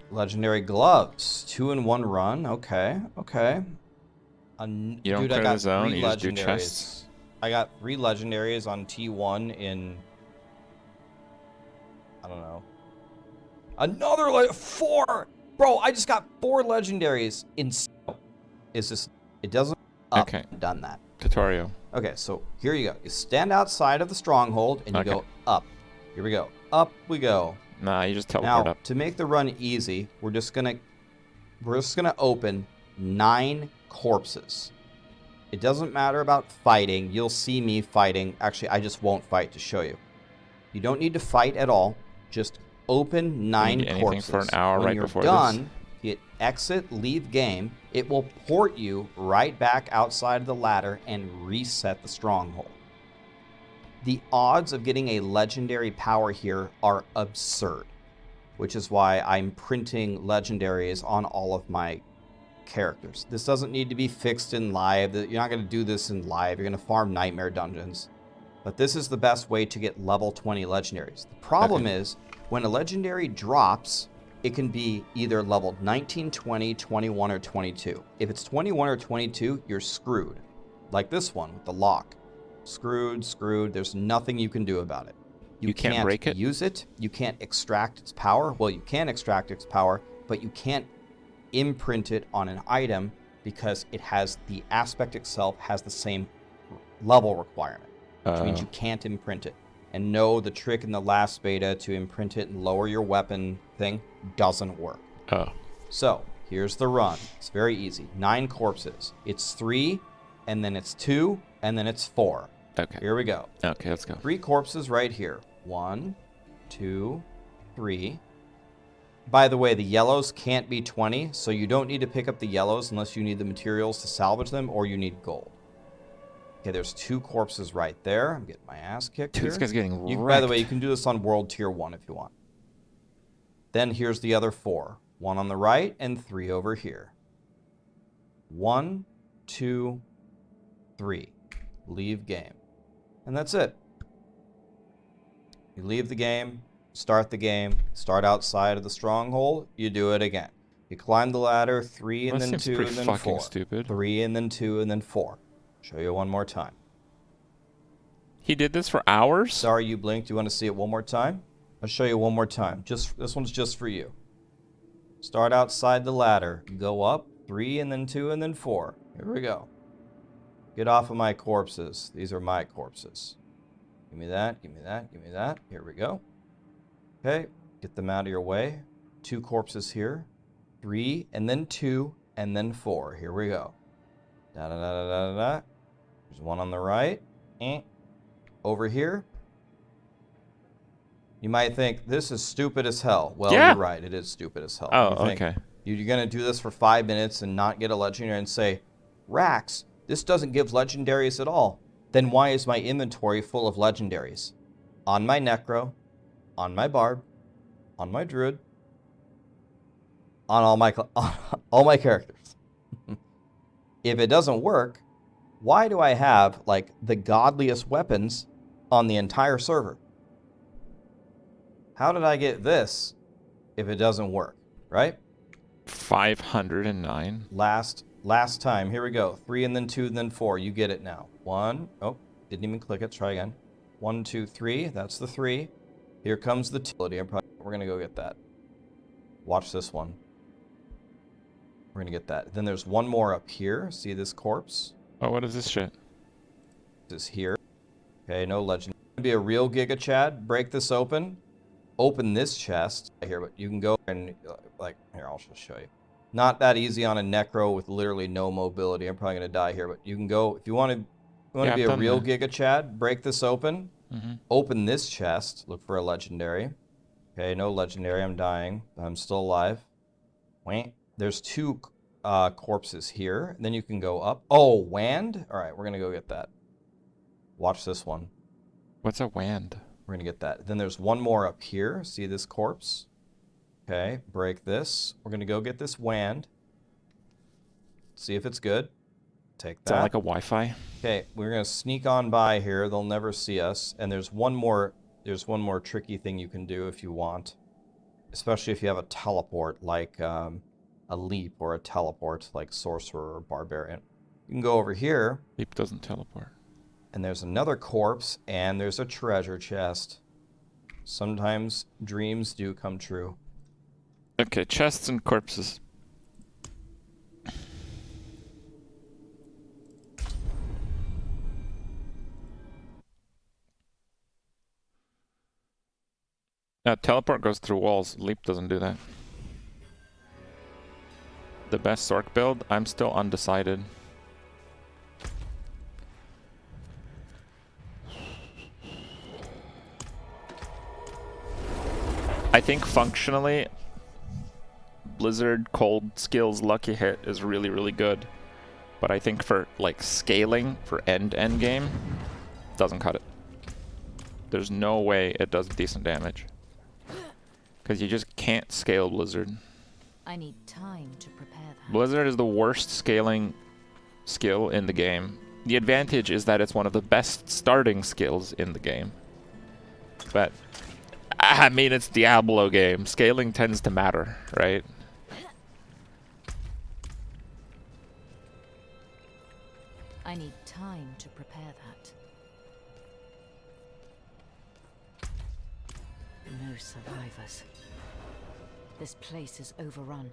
Legendary gloves. 2 in 1 run. Okay. Okay. You don't Dude, I clear got the zone, 3 you just do legendaries. chests? I got 3 legendaries on T1 in... I don't know. Another 4! Bro, I just got 4 legendaries in... Is this... It doesn't... Up. Okay. Done that. Tutorial. Okay, so here you go. You stand outside of the stronghold and you Okay. go up. Here we go. Up we go. Nah, you just teleport Now, up. to make the run easy, we're just gonna open 9 corpses. It doesn't matter about fighting. You'll see me fighting. Actually, I just won't fight to show you. You don't need to fight at all. Just open 9 need anything corpses. for an hour when right you're before done, this? hit exit, leave game. It will port you right back outside of the ladder and reset the stronghold. The odds of getting a legendary power here are absurd, which is why I'm printing legendaries on all of my characters. This doesn't need to be fixed in live. You're not going to do this in live. You're going to farm nightmare dungeons. But this is the best way to get level 20 legendaries. The problem is, when a legendary drops, it can be either level 19, 20, 21, or 22. If it's 21 or 22, you're screwed. Like this one with the lock. Screwed. There's nothing you can do about it. You can't break it? Use it. You can't extract its power. Well, you can extract its power, but you can't imprint it on an item because it has the aspect itself has the same level requirement, which means you can't imprint it. And no, the trick in the last beta to imprint it and lower your weapon thing doesn't work. Oh. So here's the run. It's very easy. 9 corpses. It's 3, and then it's 2, and then it's 4. Okay. Here we go. Okay, let's go. 3 corpses right here. 1, 2, 3. By the way, the yellows can't be 20, so you don't need to pick up the yellows unless you need the materials to salvage them or you need gold. Okay, there's 2 corpses right there. I'm getting my ass kicked Dude, here. this guy's getting By the way, wrecked. you can do this on World Tier 1 if you want. Then here's the other 4. 1 on the right and 3 over here. 1, 2, 3. Leave game. And that's it. You leave the game, start the game, start outside of the stronghold, you do it again. You climb the ladder, 3 and That then seems 2 pretty and then fucking 4. stupid. 3 and then 2 and then 4. Show you one more time. He did this for hours? Sorry you blinked. You want to see it one more time? I'll show you one more time. This one's just for you. Start outside the ladder. Go up, 3 and then 2 and then 4. Here we go. Get off of my corpses. These are my corpses. Give me that, give me that, give me that. Here we go. Okay, get them out of your way. 2 corpses here. 3 and then 2 and then 4. Here we go. Da da da da da da. There's one on the right. Over here. You might think this is stupid as hell. Well, Yeah. you're right. It is stupid as hell. Oh, You think okay. You're going to do this for 5 minutes and not get a legendary and say, Rax, this doesn't give legendaries at all. Then why is my inventory full of legendaries? On my Necro, on my Barb, on my Druid, on all my characters. If it doesn't work, why do I have like the godliest weapons on the entire server? How did I get this if it doesn't work, right? 509. Last time. Here we go. 3 and then 2 and then 4. You get it now. 1. Oh, didn't even click it. Try again. 1, 2, 3. That's the 3. Here comes the 2. We're going to go get that. Watch this one. We're going to get that. Then there's one more up here. See this corpse? Oh, what is this shit? This is here. Okay, no legend. be a real Giga Chad, break this open. Open this chest here, but you can go and like here, I'll just show you. Not that easy on a necro with literally no mobility. I'm probably gonna die here, but you can go if you want to be a real Giga Chad, break this open. Open this chest, look for a legendary. Okay, no legendary, I'm dying. I'm still alive. Wait, there's 2 corpses here. And then you can go up. Oh, wand? Alright, we're gonna go get that. Watch this one. What's a wand? We're gonna get that. Then there's one more up here. See this corpse? Okay, break this. We're gonna go get this wand. See if it's good. Take that. Is that like a Wi-Fi? Okay, we're gonna sneak on by here. They'll never see us. And there's one more tricky thing you can do if you want. Especially if you have a teleport like a leap or a teleport like sorcerer or barbarian. You can go over here. Leap doesn't teleport. And there's another corpse, and there's a treasure chest. Sometimes dreams do come true. Okay, chests and corpses. Teleport goes through walls. Leap doesn't do that. The best Sorc build? I'm still undecided. I think functionally, Blizzard cold skills lucky hit is really, really good. But I think for like scaling for end game, doesn't cut it. There's no way it does decent damage. Because you just can't scale Blizzard. I need time to prepare that. Blizzard is the worst scaling skill in the game. The advantage is that it's one of the best starting skills in the game. But I mean, it's Diablo game. Scaling tends to matter, right? I need time to prepare that. No survivors. This place is overrun.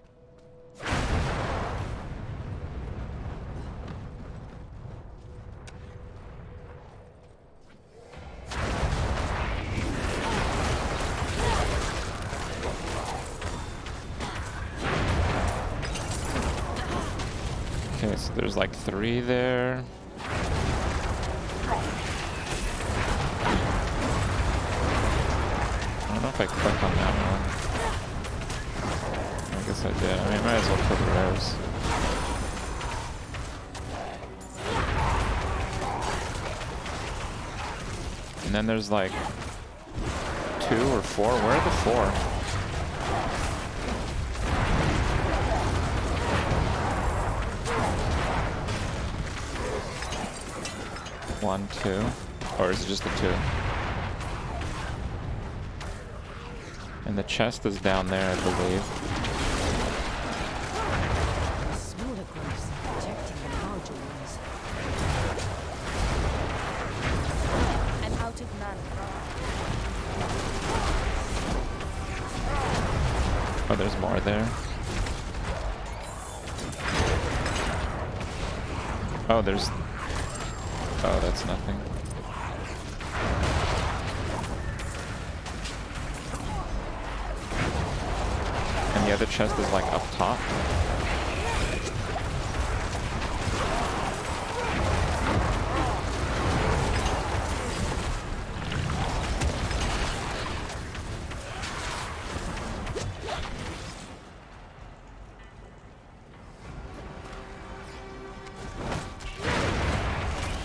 Okay, so there's like 3 there. I don't know if I click on that one. I guess I did. I mean, I might as well put rares. And then there's like 2 or 4. Where are the 4? One, 2, or is it just the 2? And the chest is down there, I believe. Smaller groups are protecting the larger ones. I'm out of mana. Oh, there's more there. Oh, there's... Oh, that's nothing. And the other chest is like up top.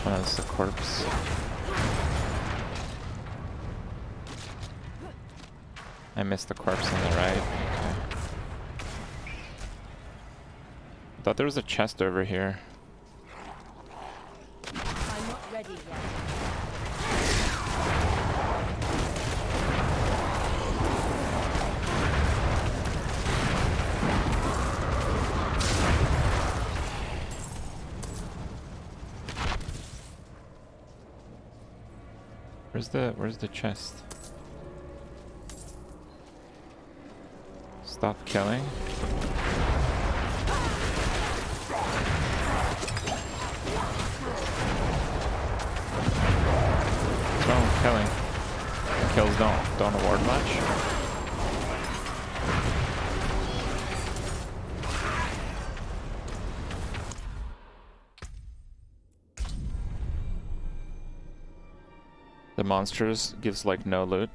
Oh, that's the corpse. I missed the corpse on the right. Okay. I thought there was a chest over here. I'm not ready yet. Where's the chest? Stop killing. What's wrong with killing? don't award much. The monsters gives like no loot.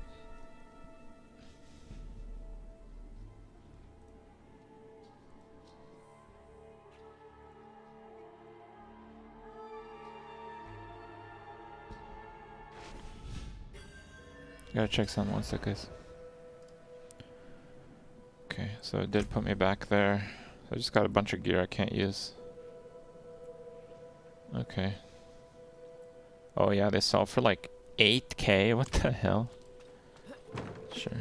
Gotta check something one sec, guys. Okay, so it did put me back there. I just got a bunch of gear I can't use. Okay. Oh yeah, they sell for like 8K? What the hell? Sure.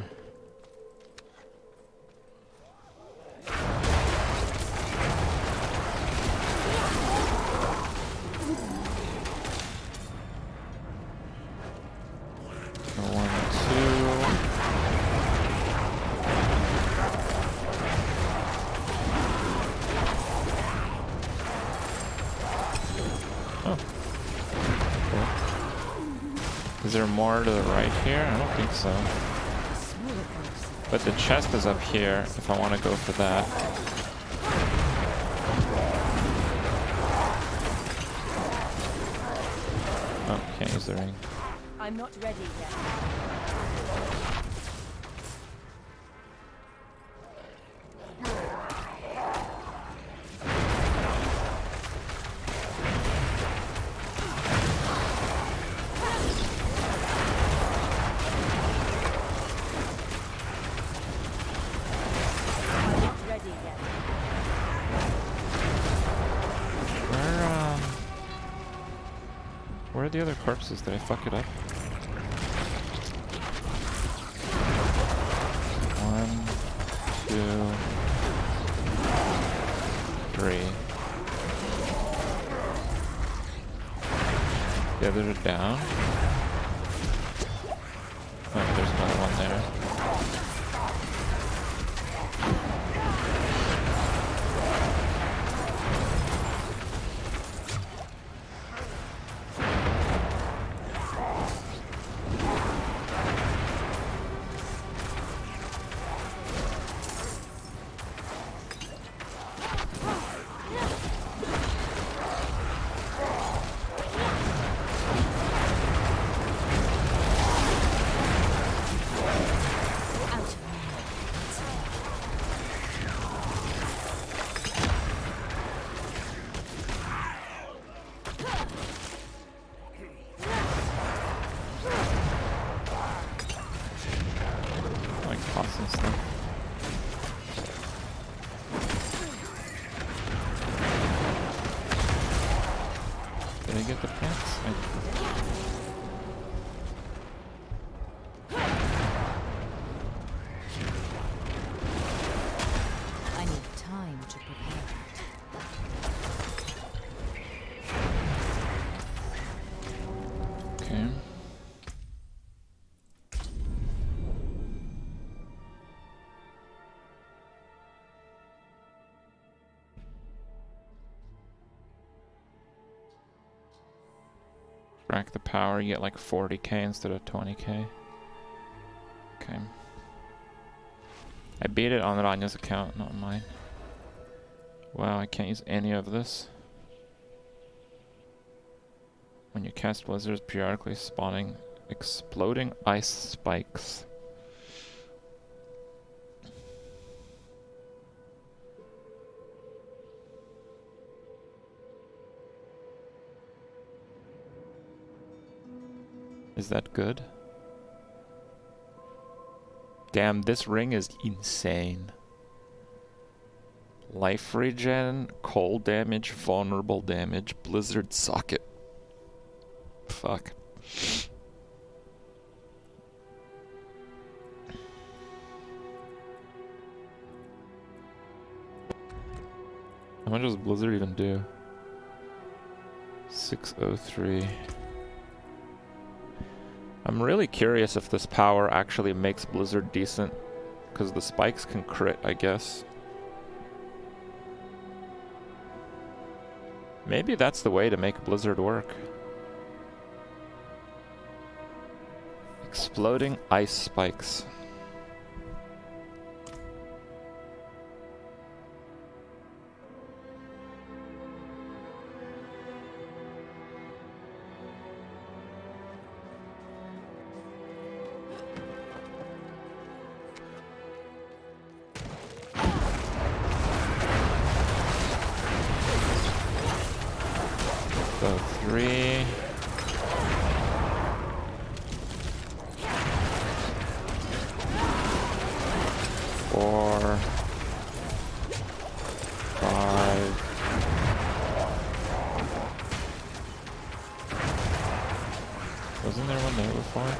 Is there more to the right here? I don't think so. But the chest is up here if I want to go for that. Oh, can't use the ring. I'm not ready yet. Where are the other corpses? Did I fuck it up? 1, 2, 3. The others are down. Oh, there's another one there. Did I get the pants? I need time to prepare that. Okay. Rack the power, you get like 40k instead of 20k. Okay. I beat it on Ranya's account, not mine. Wow, I can't use any of this. When you cast blizzards, periodically spawning exploding ice spikes. Is that good? Damn, this ring is insane. Life regen, cold damage, vulnerable damage, blizzard socket. Fuck. How much does blizzard even do? 603. I'm really curious if this power actually makes blizzard decent, because the spikes can crit, I guess. Maybe that's the way to make blizzard work. Exploding ice spikes. So 3. 4. 5. 'Wasn't there one there before?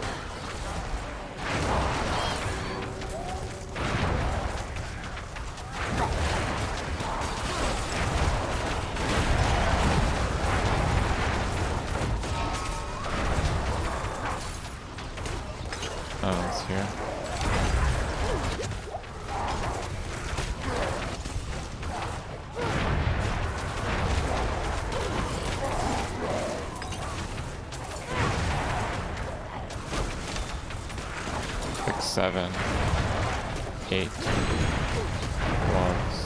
Oh, it's here. Six, 7, 8. Logs.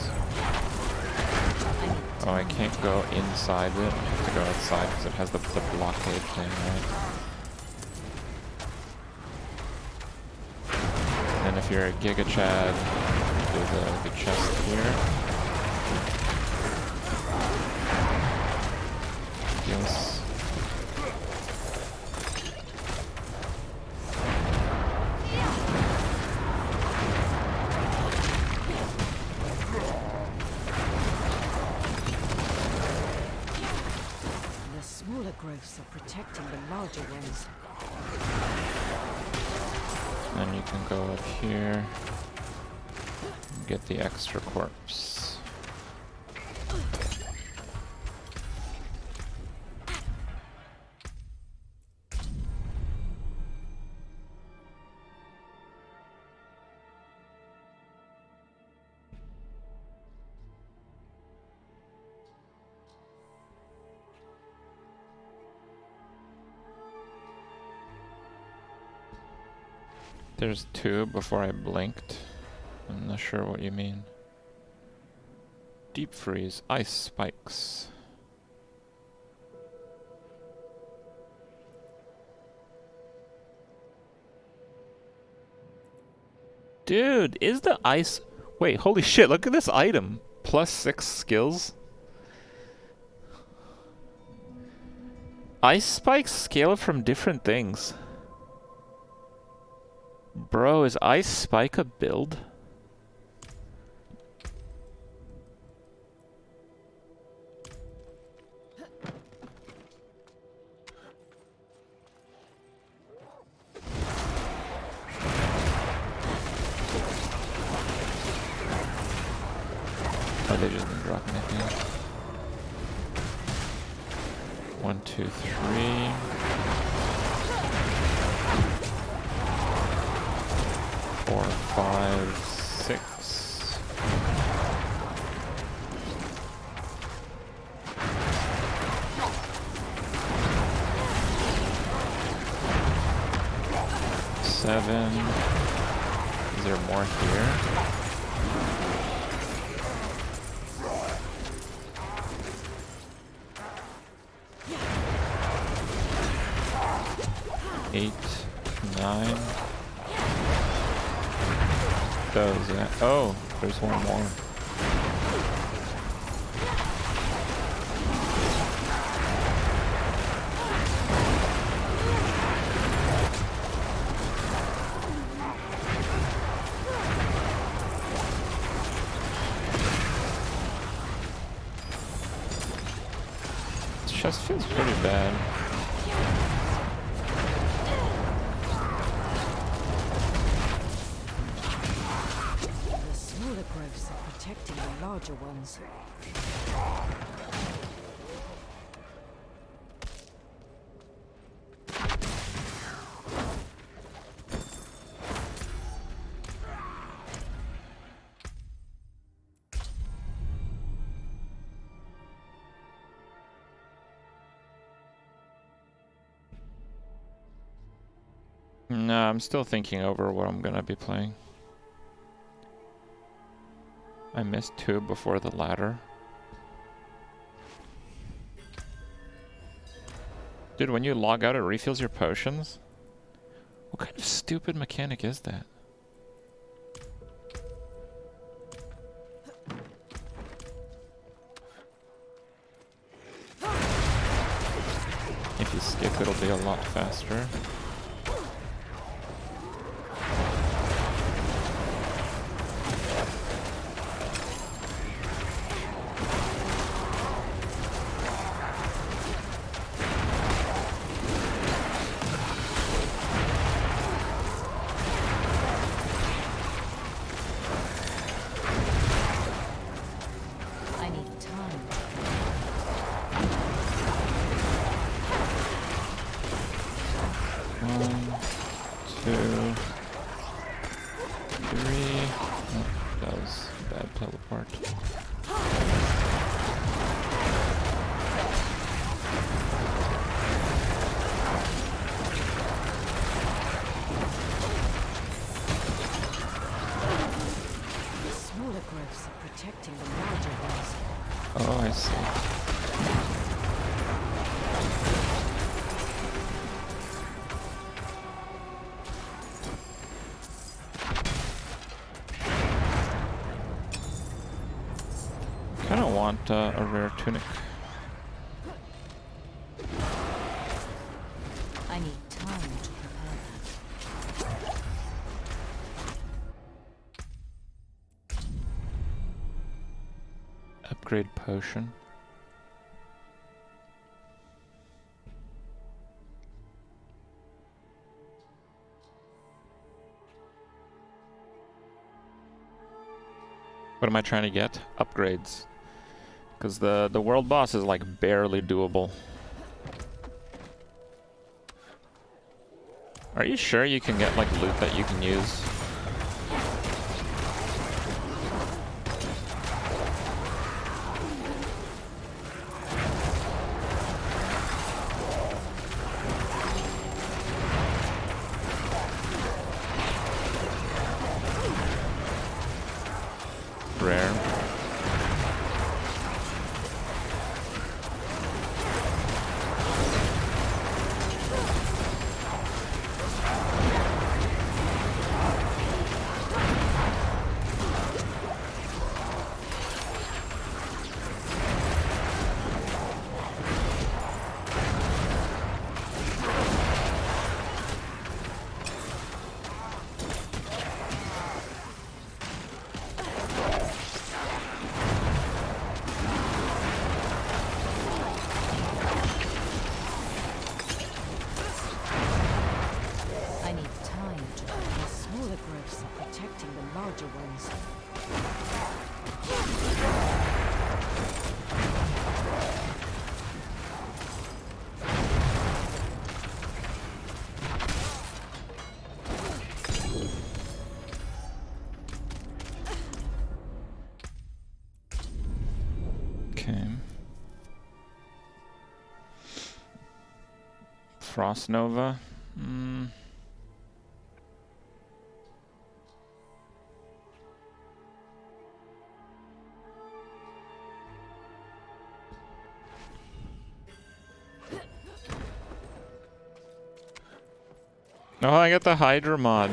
Oh, I can't go inside it. I have to go outside because it has the blockade thing, right? And if you're a Giga Chad, do the chest here. Yes. The smaller growths are protecting the larger ones. Then you can go up here and get the extra corpse. There's 2 before I blinked. I'm not sure what you mean. Deep freeze, ice spikes. Dude, is the ice... Wait, holy shit, look at this item. +6 skills. Ice spikes scale from different things. Bro, is Ice Spike a build? Oh, they just didn't drop anything. 1, 2, 3. 4, 5, 6. Seven. Is there more here? 8, 9. Those, yeah. Oh, there's one more. This chest feels pretty bad. Protecting the larger ones. No, I'm still thinking over what I'm gonna be playing. I missed 2 before the ladder. Dude, when you log out, it refills your potions? What kind of stupid mechanic is that? If you skip, it'll be a lot faster. I need time. 1, 2, 3. Oh, that was a bad teleport. The smaller growths are protecting the larger ones. Oh, I see. Kind of want a rare tunic. I need time to prepare that. Upgrade potion. What am I trying to get? Upgrades. Because the world boss is like barely doable. Are you sure you can get like loot that you can use? Rare. I need time to the smaller growths are protecting the larger ones. Okay. Frost Nova. Oh, I got the Hydra mod.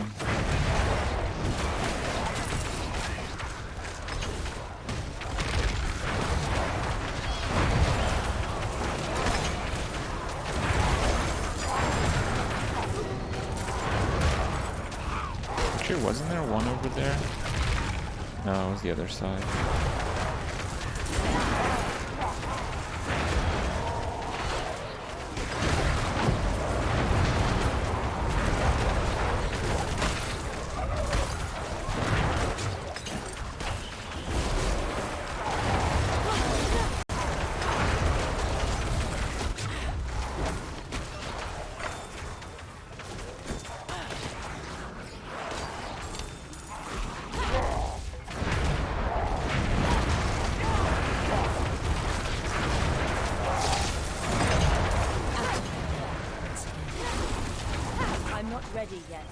Actually, wasn't there one over there? No, it was the other side. ready yet.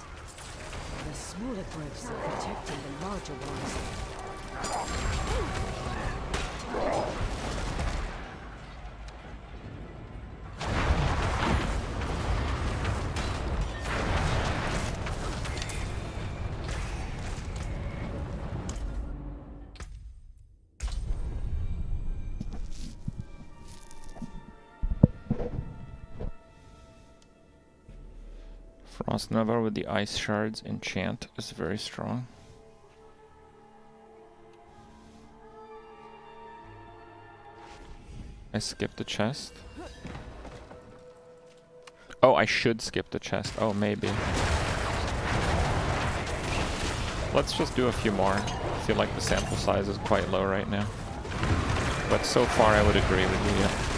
The smaller growths are protecting the larger ones. Frost Nova with the ice shards enchant is very strong. I skipped the chest. Oh, I should skip the chest. Oh, maybe. Let's just do a few more. I feel like the sample size is quite low right now. But so far I would agree with you, yeah.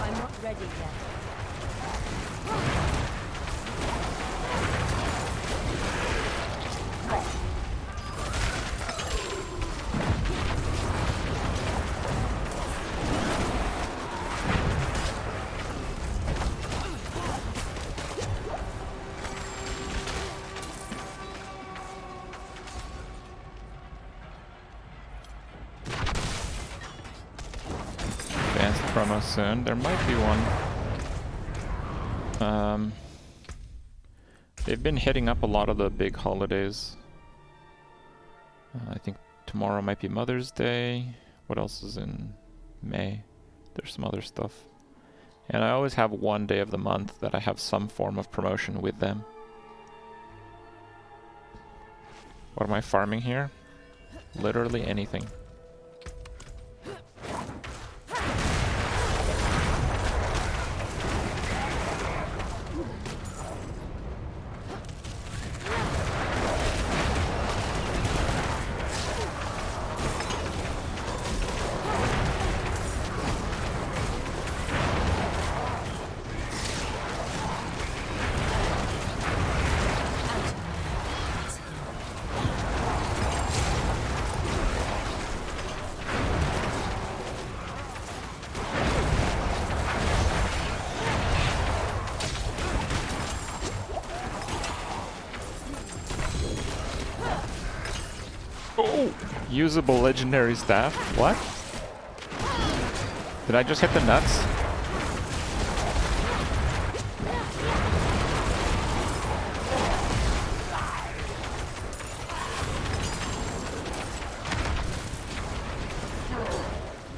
I'm not ready yet. Advanced promo soon. There might be one. They've been hitting up a lot of the big holidays. I think tomorrow might be Mother's Day. What else is in May? There's some other stuff. And I always have one day of the month that I have some form of promotion with them. What am I farming here? Literally anything. Oh! Usable legendary staff? What? Did I just hit the nuts?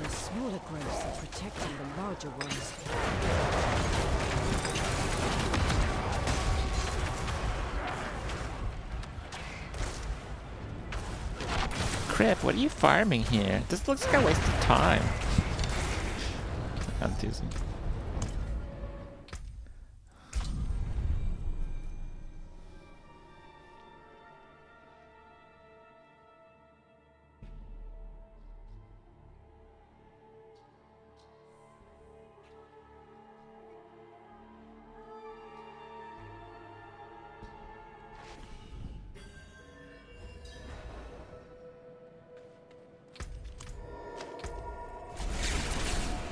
The smaller growths are protecting the larger ones. Kripp, what are you farming here? This looks like a waste of time. I'm teasing.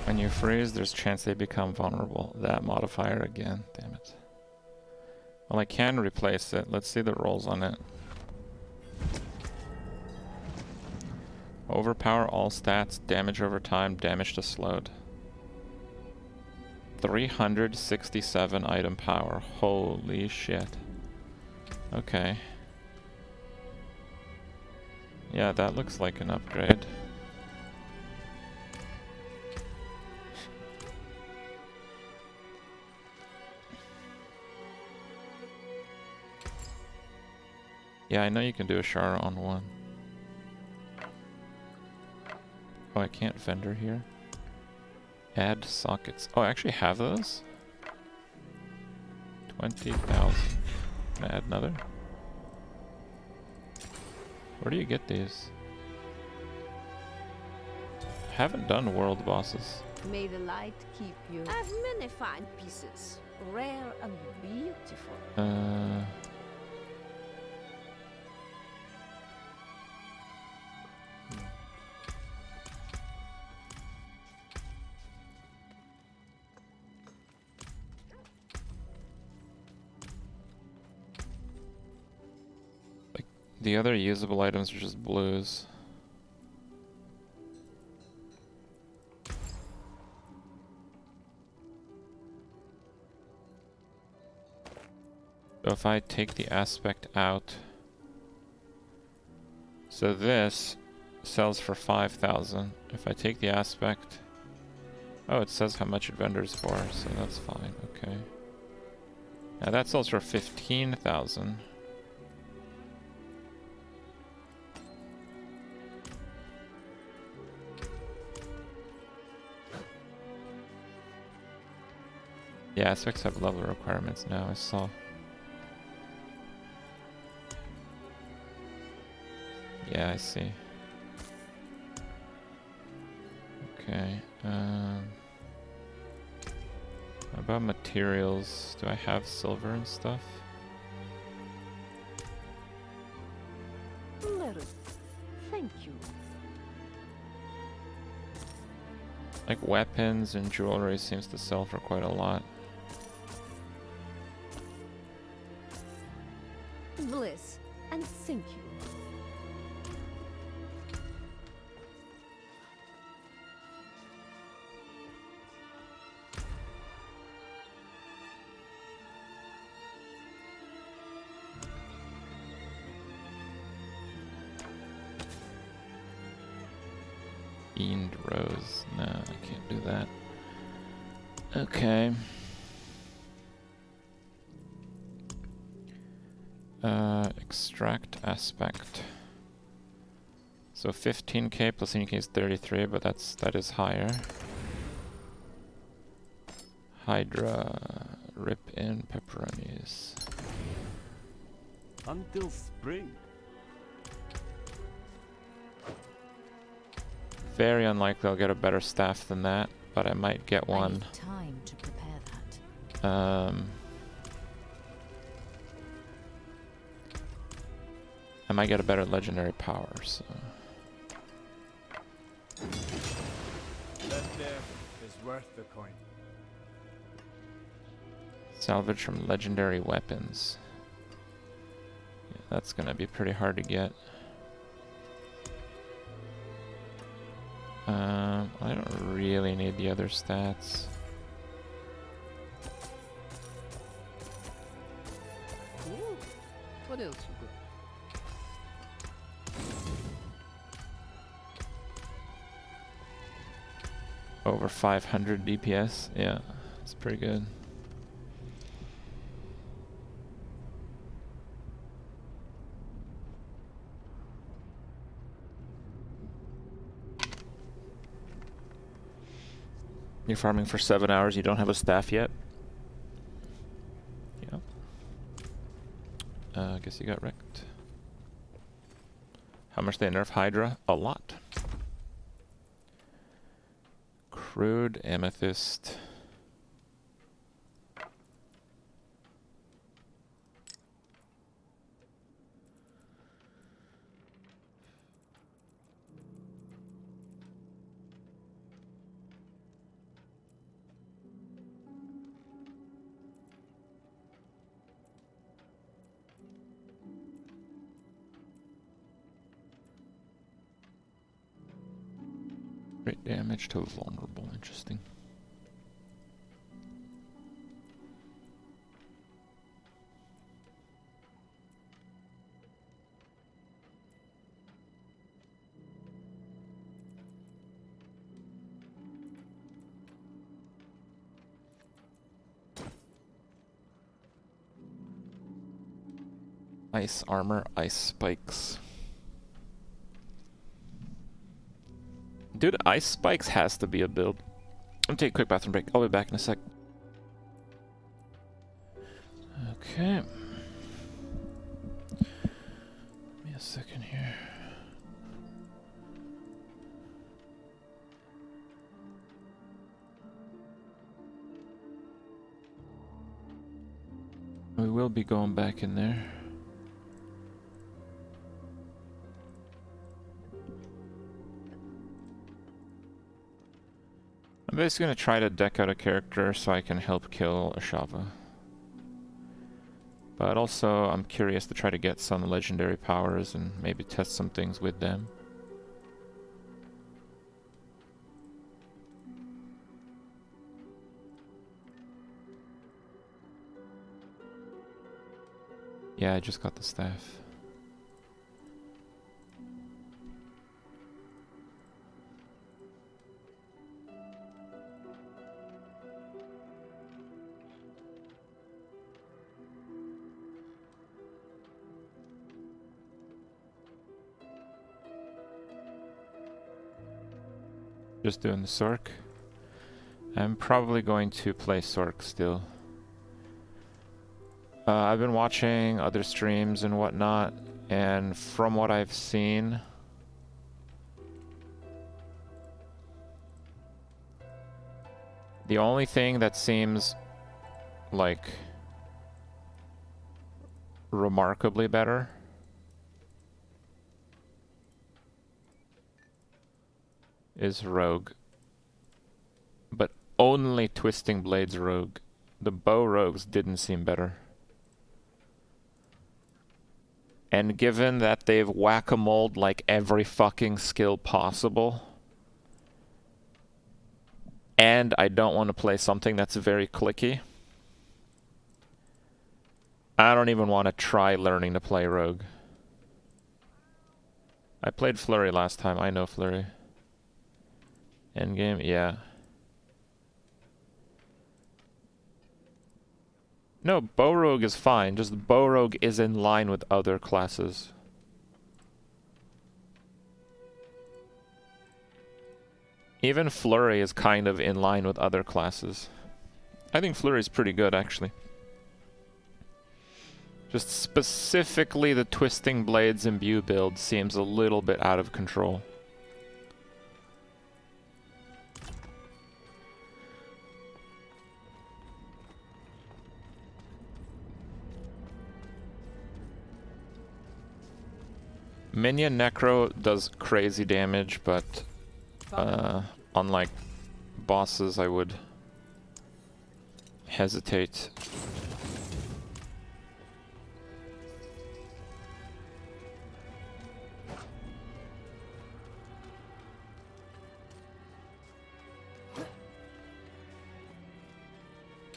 When you freeze, there's a chance they become vulnerable. That modifier again, damn it. Well, I can replace it. Let's see the rolls on it. Overpower all stats, damage over time, damage to slowed. 367 item power. Holy shit. Okay. Yeah, that looks like an upgrade. Yeah, I know you can do a Shara on one. Oh, I can't vendor here. Add sockets. Oh, I actually have those? 20,000. Can I add another? Where do you get these? Haven't done world bosses. May the light keep you. I have many fine pieces, rare and beautiful. Like, the other usable items are just blues. So if I take the aspect out, so this sells for 5,000. If I take the aspect, oh, it says how much it vendors for, so that's fine. Okay. Now that sells for 15,000. Yeah, aspects have level requirements now, I saw. Yeah, I see. Okay. How about materials? Do I have silver and stuff? Well, thank you. Like weapons and jewelry seems to sell for quite a lot. Bliss, and thank you. Fiend Rose. No, I can't do that. Okay. Extract aspect. So 15k plus unique is 33, but that is higher. Hydra, rip in pepperonis. Until spring. Very unlikely I'll get a better staff than that, but I might get I one. need time to prepare that. I might get a better legendary power, so. That there is worth the coin. Salvage from legendary weapons. Yeah, that's gonna be pretty hard to get. I don't really need the other stats. Ooh, what else you got? Over 500 DPS. Yeah, it's pretty good. You're farming for 7 hours, you don't have a staff yet? Yeah. I guess you got wrecked. How much they nerf Hydra? A lot. Crude amethyst. Great damage to vulnerable, interesting. Ice armor, ice spikes. Dude, ice spikes has to be a build. I'm gonna take a quick bathroom break. I'll be back in a sec. Okay. Give me a second here. We will be going back in there. I'm basically gonna try to deck out a character so I can help kill Ashava. But also, I'm curious to try to get some legendary powers and maybe test some things with them. Yeah, I just got the staff. Just doing the Sorc. I'm probably going to play Sorc still. I've been watching other streams and whatnot, and from what I've seen, the only thing that seems like remarkably better is Rogue. But only Twisting Blades Rogue. The bow rogues didn't seem better. And given that they've whack-a-moled like every fucking skill possible, and I don't want to play something that's very clicky, I don't even want to try learning to play Rogue. I played Flurry last time. I know Flurry. Endgame, yeah. No, Bow Rogue is fine. Just Bow Rogue is in line with other classes. Even Flurry is kind of in line with other classes. I think Flurry is pretty good, actually. Just specifically the Twisting Blades Imbue build seems a little bit out of control. Minion Necro does crazy damage, but unlike bosses, I would hesitate.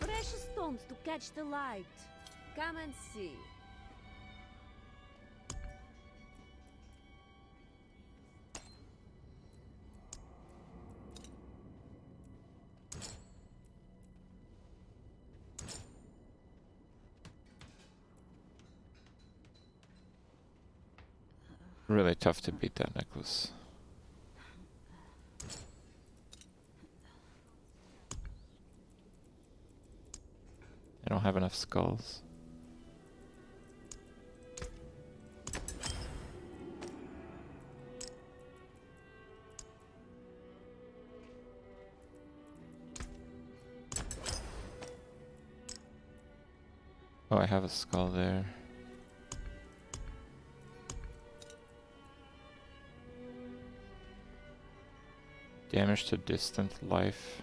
Precious stones to catch the light. Come and see. Really tough to beat that necklace. I don't have enough skulls. Oh, I have a skull there. Damage to distant life.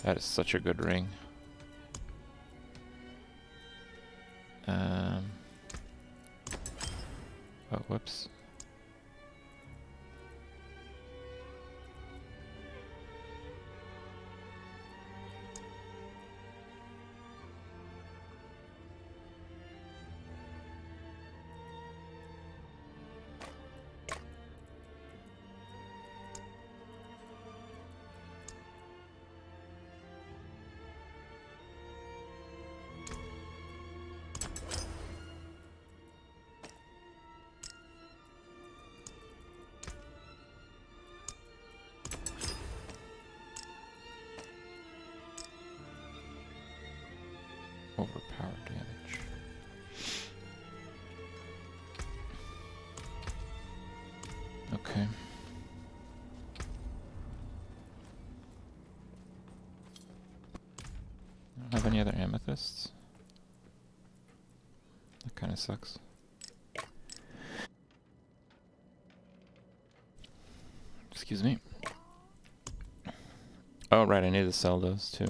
That is such a good ring. Oh, whoops. have any other amethysts? That kind of sucks. Excuse me. Oh, right, I need to sell those too.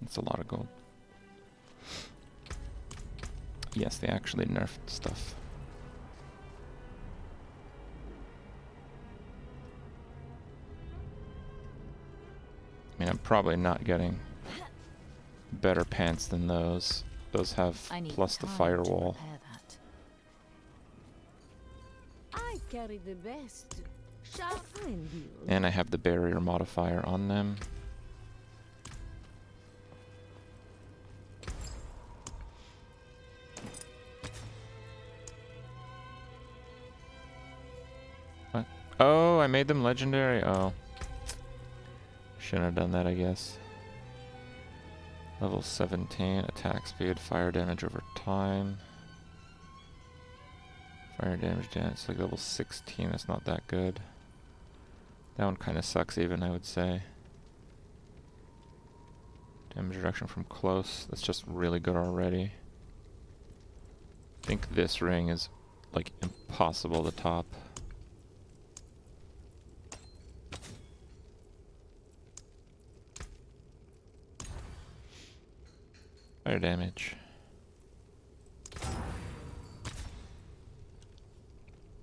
That's a lot of gold. Yes, they actually nerfed stuff. I mean, I'm probably not getting better pants than those. Those have I need plus the time to firewall. repair that. I carry the best. Sharp and you. And I have the barrier modifier on them. What? Oh, I made them legendary? Oh. Shouldn't have done that, I guess. Level 17, attack speed, fire damage over time. Fire damage, it's like level 16, that's not that good. That one kind of sucks even, I would say. Damage reduction from close, that's just really good already. I think this ring is like impossible to top. Fire damage.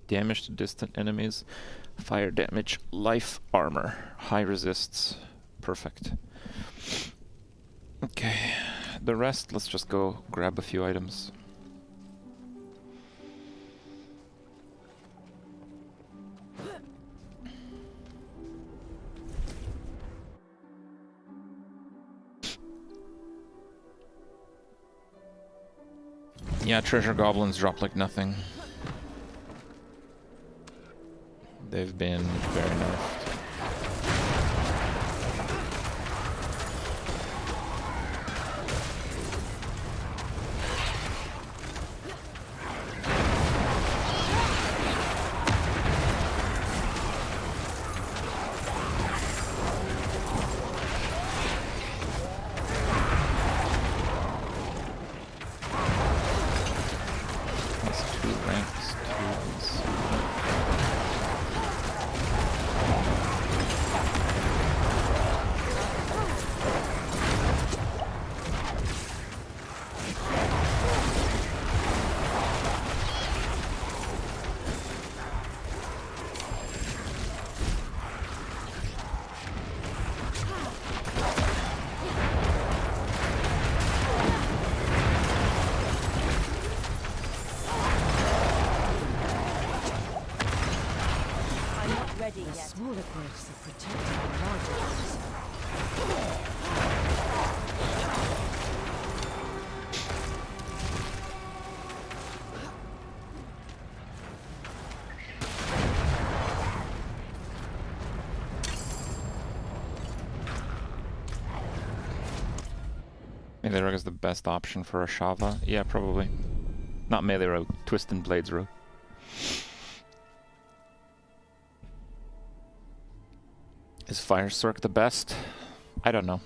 Damage to distant enemies. Fire damage. Life armor. High resists. Perfect. Okay. The rest, let's just go grab a few items. Yeah, treasure goblins drop like nothing. They've been very nerfed. That's 2 ranks, 2s. I'm not ready The yet. smaller growths are protecting the larger ones. Melee Rogue is the best option for a Shava. Yeah, probably. Not Melee Rogue, Twist and Blades Rogue. Is Fire Sorc the best? I don't know.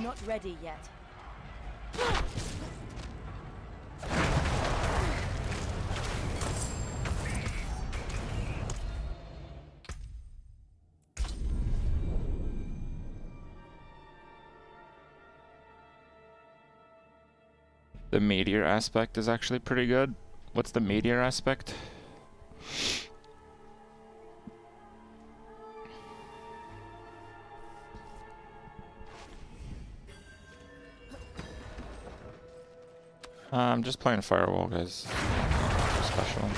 I'm not ready yet. The meteor aspect is actually pretty good. What's the meteor aspect? I'm just playing Firewall, guys. Special.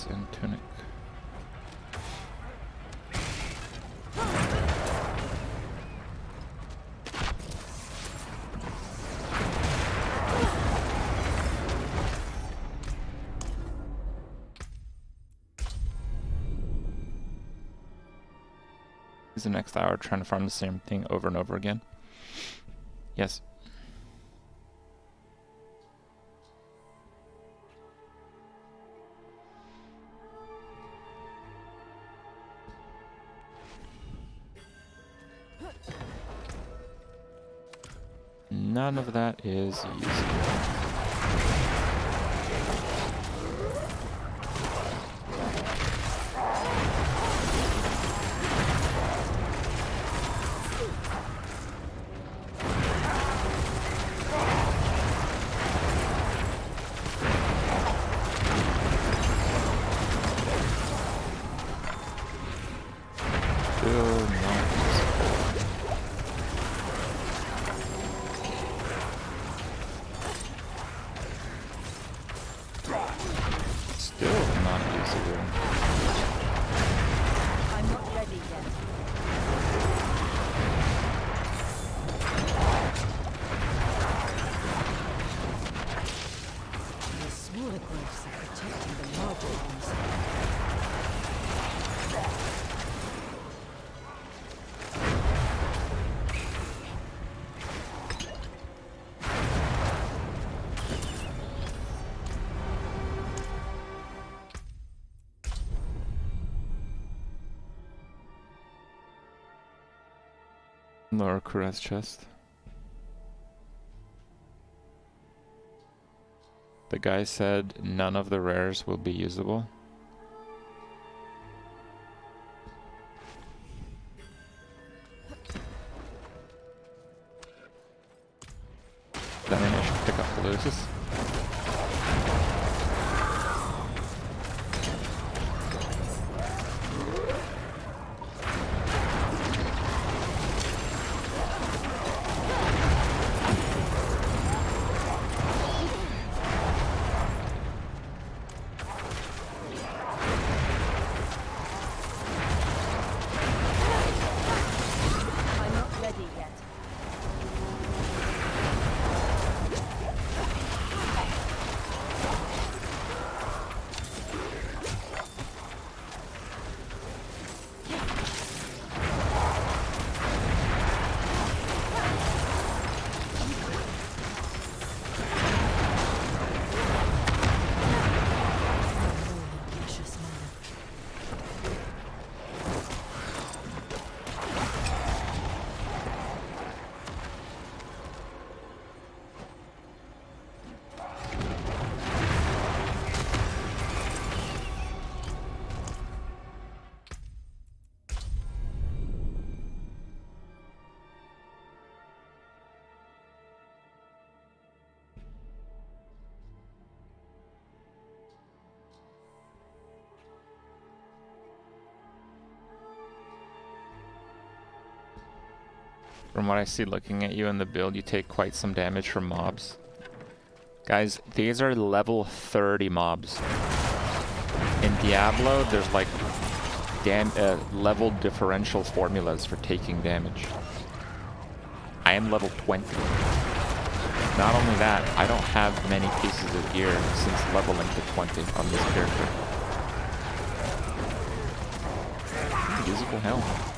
And tunic. Is the next hour trying to farm the same thing over and over again? Yes. None of that is easy. Still not easy. Still not easy, dude. I'm not ready yet. The smaller growths are protecting the larger ones. Lower caress chest. The guy said none of the rares will be usable. Then I should pick up the loses. From what I see looking at you in the build, you take quite some damage from mobs. Guys, these are level 30 mobs. In Diablo, there's like level differential formulas for taking damage. I am level 20. Not only that, I don't have many pieces of gear since leveling to 20 on this character. Invisible hell.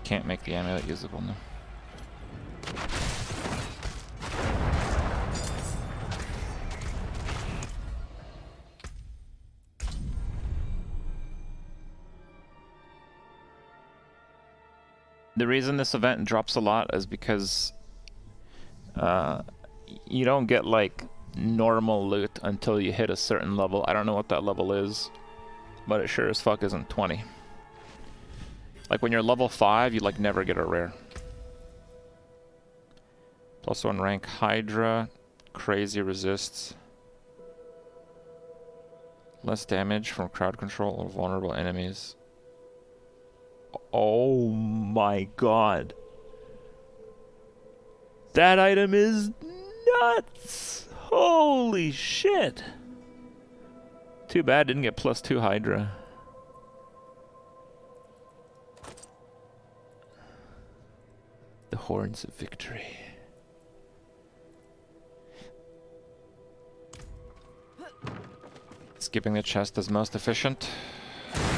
Can't make the amulet usable, no. The reason this event drops a lot is because you don't get like normal loot until you hit a certain level. I don't know what that level is, but it sure as fuck isn't 20. Like when you're level 5, you like never get a rare. Plus 1 rank Hydra, crazy resists. Less damage from crowd control of vulnerable enemies. Oh my god. That item is nuts! Holy shit! Too bad didn't get plus 2 Hydra. The Horns of Victory. Skipping the chest is most efficient.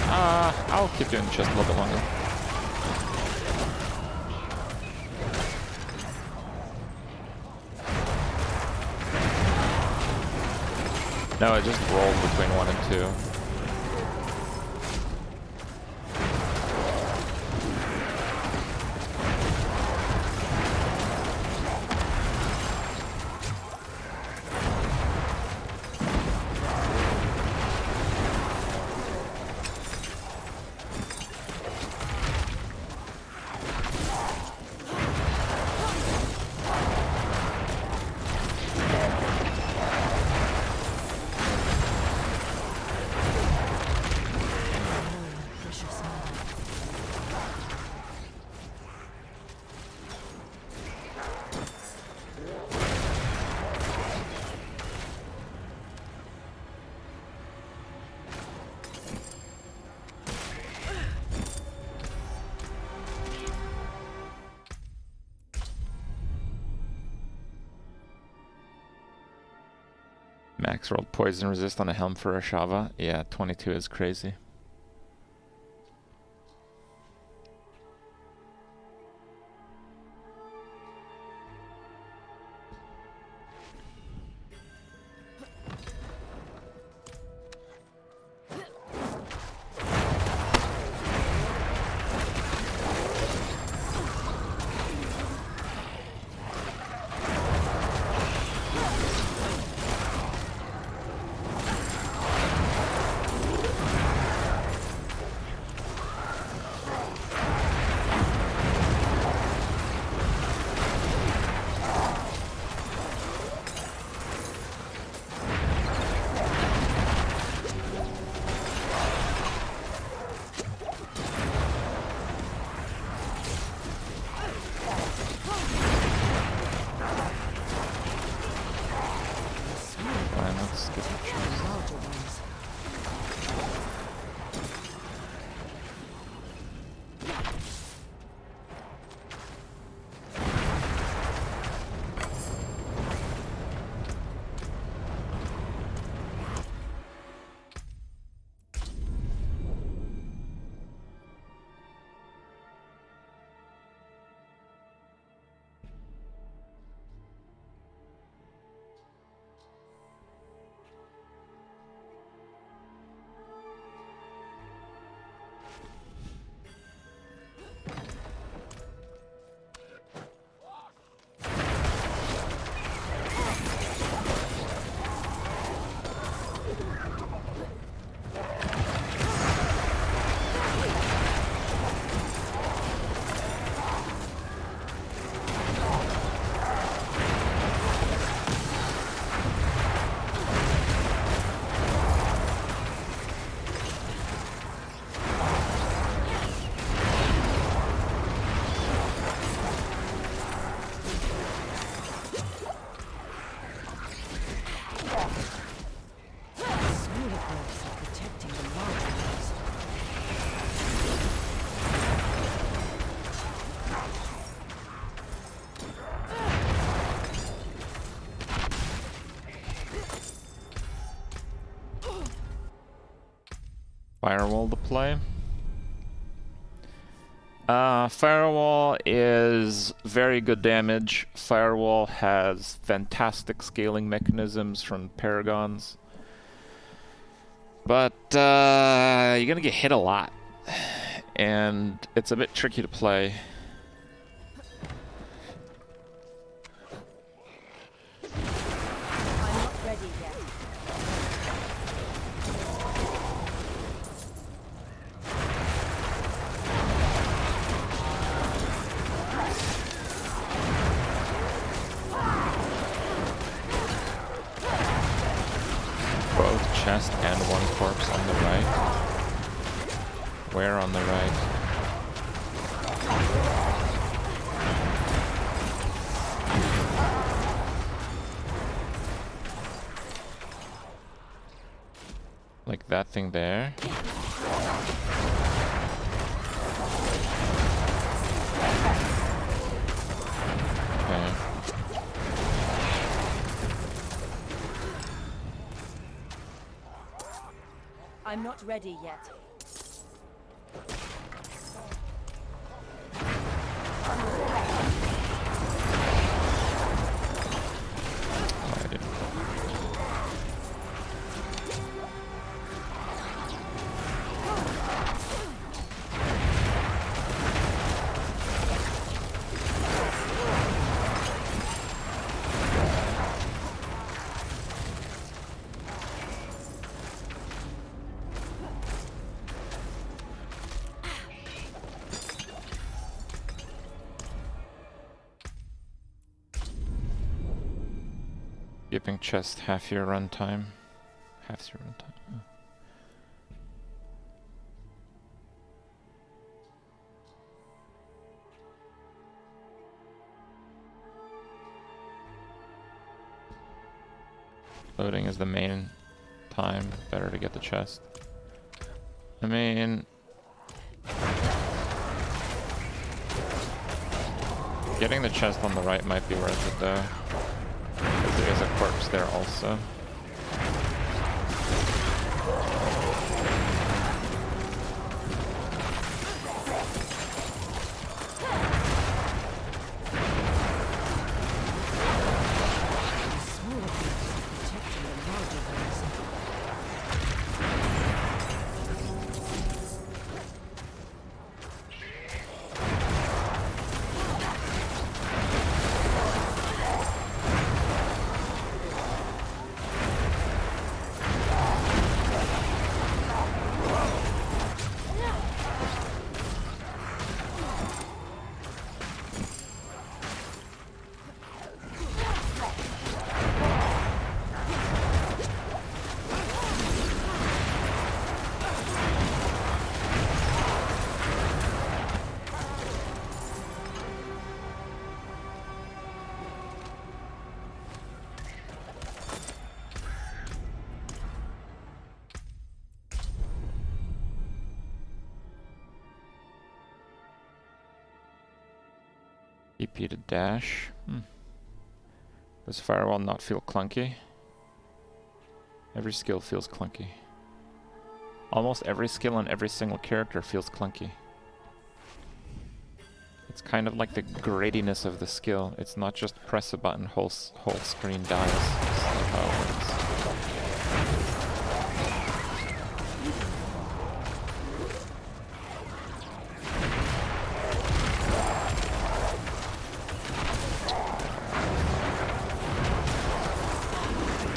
I'll keep doing the chest a little bit longer. No, it just rolled between 1 and 2. Max rolled poison resist on a helm for Ashava. Yeah, 22 is crazy. Firewall to play. Firewall is very good damage. Firewall has fantastic scaling mechanisms from Paragons. But you're gonna get hit a lot. And it's a bit tricky to play. I'm not ready yet. Both chest and one corpse on the right. Where on the right? Like that thing there. Okay. I'm not ready yet. Oh, I didn't. Skipping chest half your runtime. Half your runtime. Oh. Loading is the main time. Better to get the chest. I mean, getting the chest on the right might be worth it though. Because there is a corpse there also. Smaller groups are protecting the larger ones. EP to dash. Does Firewall not feel clunky? Every skill feels clunky. Almost every skill on every single character feels clunky. It's kind of like the gradiness of the skill. It's not just press a button, whole screen dies. It's not how it works.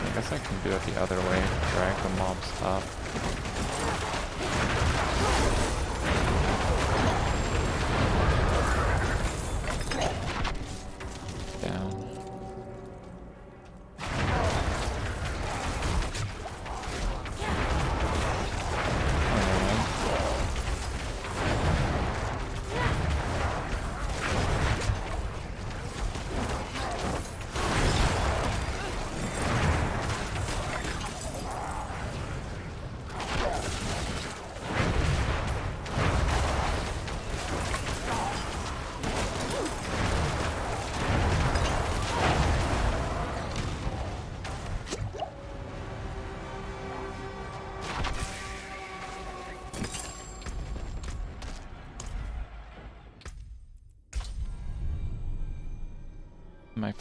I guess I can do it the other way. Drag the mobs up. Down.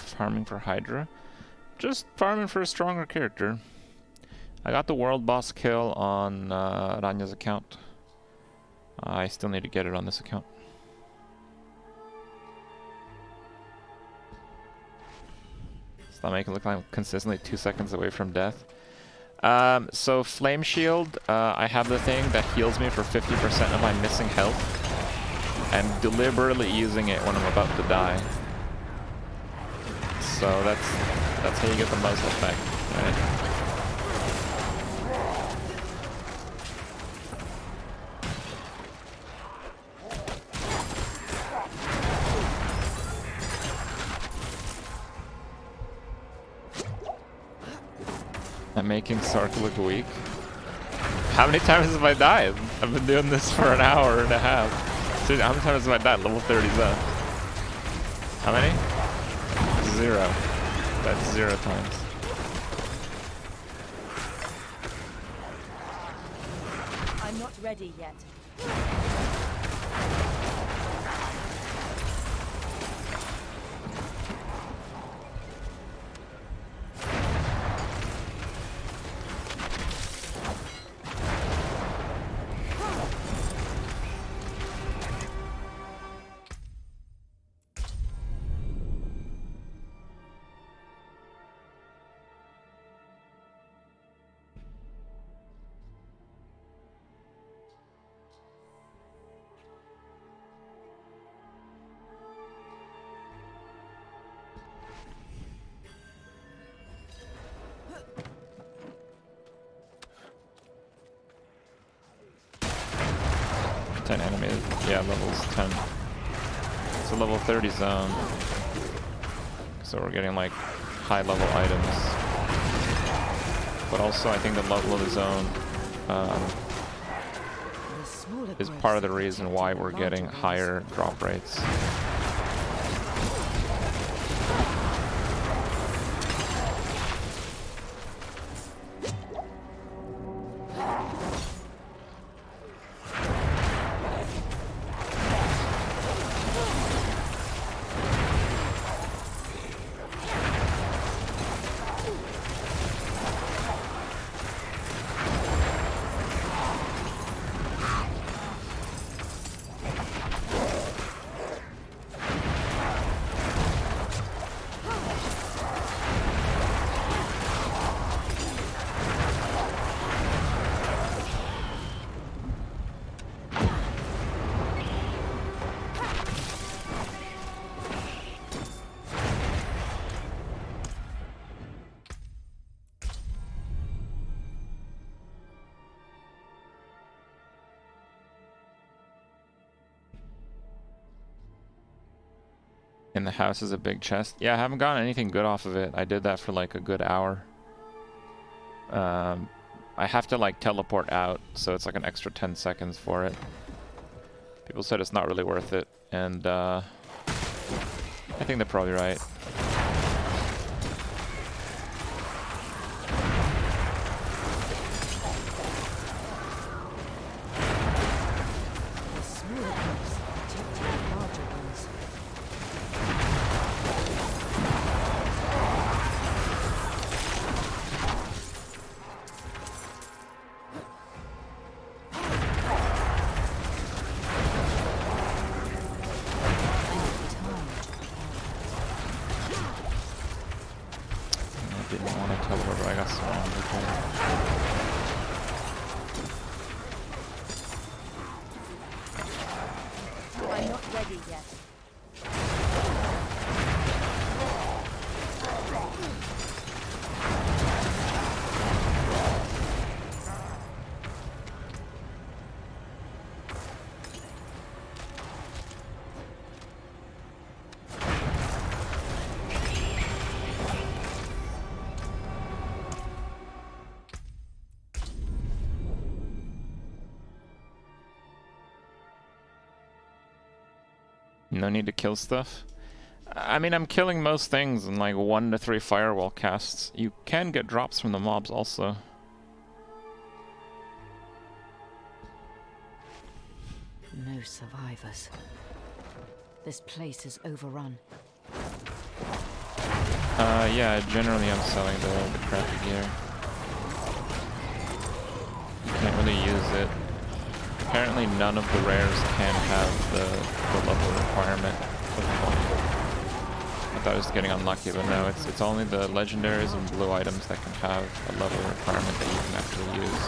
farming for Hydra. Just farming for a stronger character. I got the world boss kill on Ranya's account. I still need to get it on this account. Stop making it look like I'm consistently 2 seconds away from death. So Flame Shield, I have the thing that heals me for 50% of my missing health. And deliberately using it when I'm about to die. So that's how you get the most effect, right? I'm making Sorc look weak. How many times have I died? I've been doing this for an hour and a half. Dude, how many times have I died? Level 30's up. How many? 0. That's 0 times. I'm not ready yet. Animated, yeah, levels 10. It's a level 30 zone, so we're getting like high level items. But also, I think the level of the zone is part of the reason why we're getting higher drop rates. In the house is a big chest. Yeah, I haven't gotten anything good off of it. I did that for like a good hour. I have to like teleport out, so it's like an extra 10 seconds for it. People said it's not really worth it, and I think they're probably right. No need to kill stuff. I mean, I'm killing most things in like 1 to 3 firewall casts. You can get drops from the mobs also. No survivors. This place is overrun. Yeah, generally I'm selling the crappy gear. Can't really use it. Apparently none of the rares can have the level requirement of 20. I thought I was getting unlucky, but no, it's only the legendaries and blue items that can have a level requirement that you can actually use.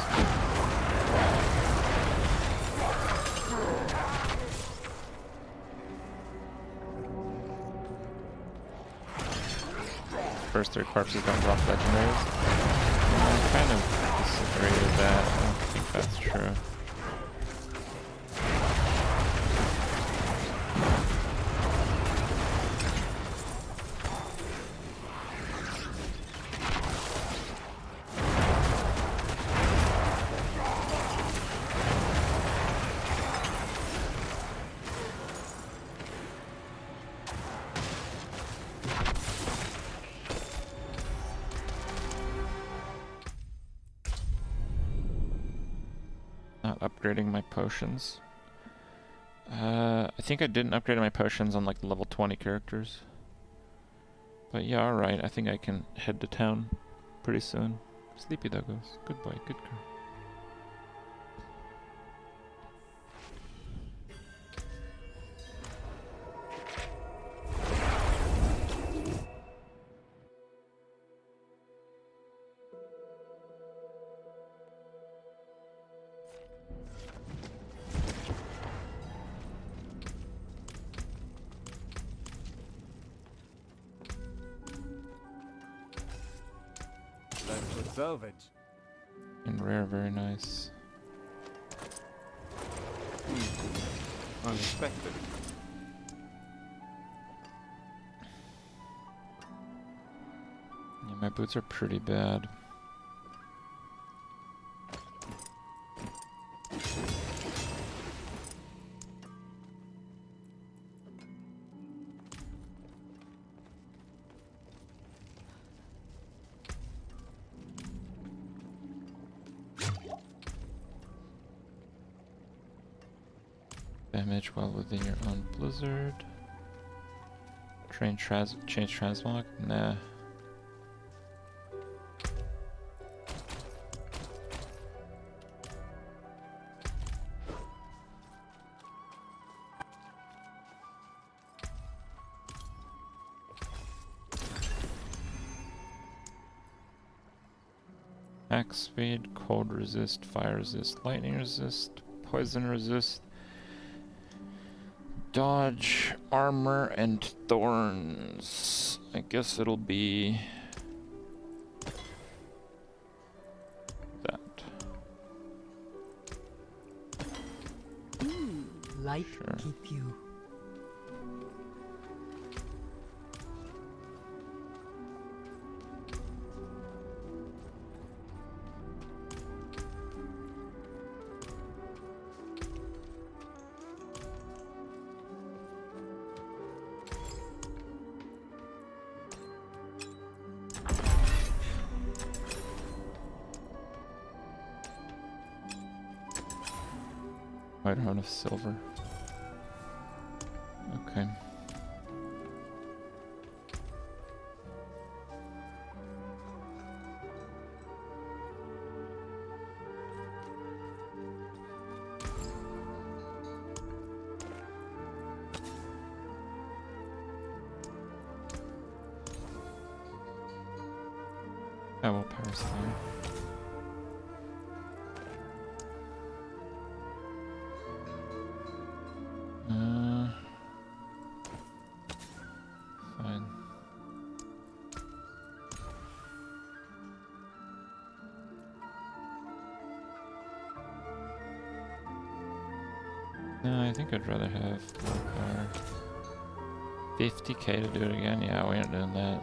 First 3 corpses don't drop legendaries. I kind of disagree with that. I don't think that's true. Upgrading my potions. I think I didn't upgrade my potions on like level 20 characters. But yeah, alright, I think I can head to town pretty soon. Sleepy doggos. Good boy, good girl. Salvage. And rare, very nice. Unexpected. Yeah, my boots are pretty bad. Damage while within your own blizzard. Change transmog? Nah. Axe speed, cold resist, fire resist, lightning resist, poison resist, dodge, armor, and thorns. I guess it'll be that. Light Sure. keep you. White Horn of Silver. Okay. I will power slam. Fine. No, I think I'd rather have more power. 50k to do it again? Yeah, we aren't doing that.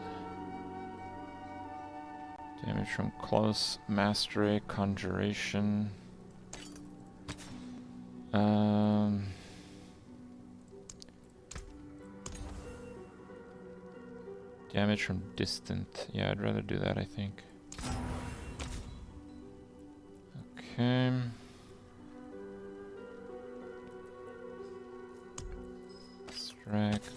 Damage from close, mastery, conjuration. Damage from distant. Yeah, I'd rather do that, I think. Okay. Extract.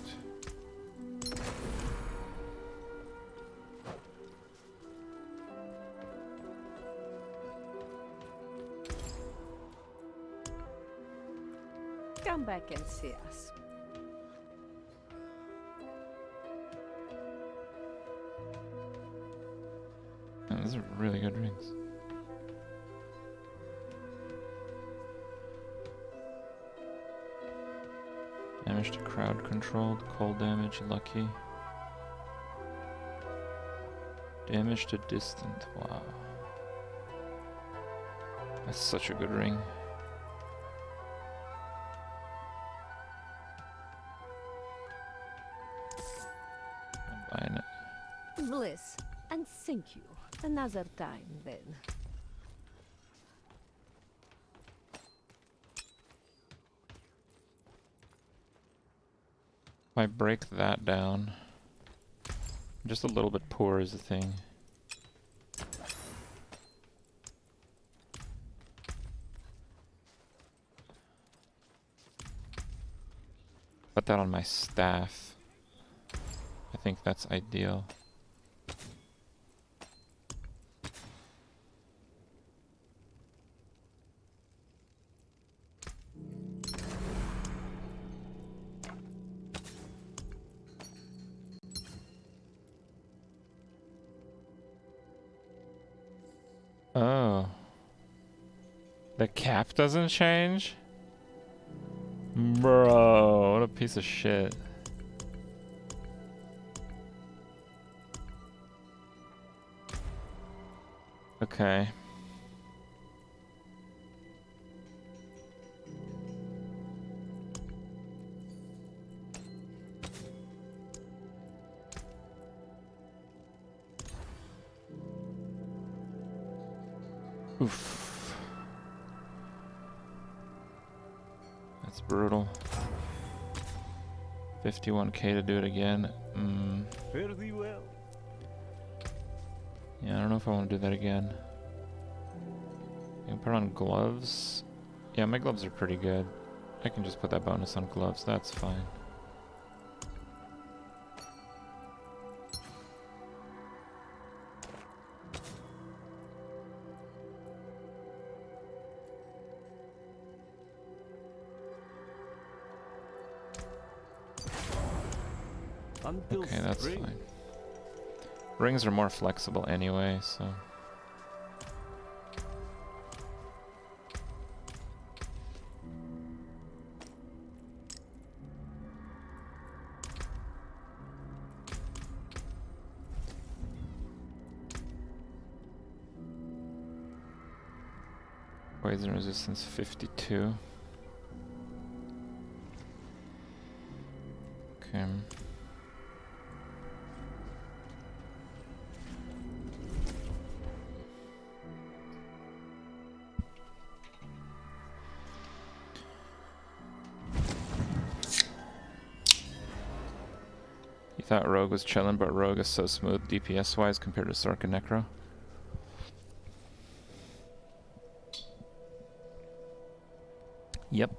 Come back and see us. Oh, those are really good rings. Damage to crowd controlled, cold damage, lucky. Damage to distant, wow. That's such a good ring. I'm buying it. Bliss, and thank you. Another time, then. If I break that down, I'm just a little bit poor is the thing. Put that on my staff. I think that's ideal. Oh. The cap doesn't change? Bro, what a piece of shit. Okay. Oof. That's brutal. 51k to do it again. Fairly well. Yeah, I don't know if I want to do that again. I can put on gloves. Yeah, my gloves are pretty good. I can just put that bonus on gloves. That's fine. Until Okay, that's spring. fine. Rings are more flexible anyway, so... Poison resistance 52. Okay. You thought Rogue was chillin', but Rogue is so smooth DPS-wise compared to Sorc and Necro. Yep.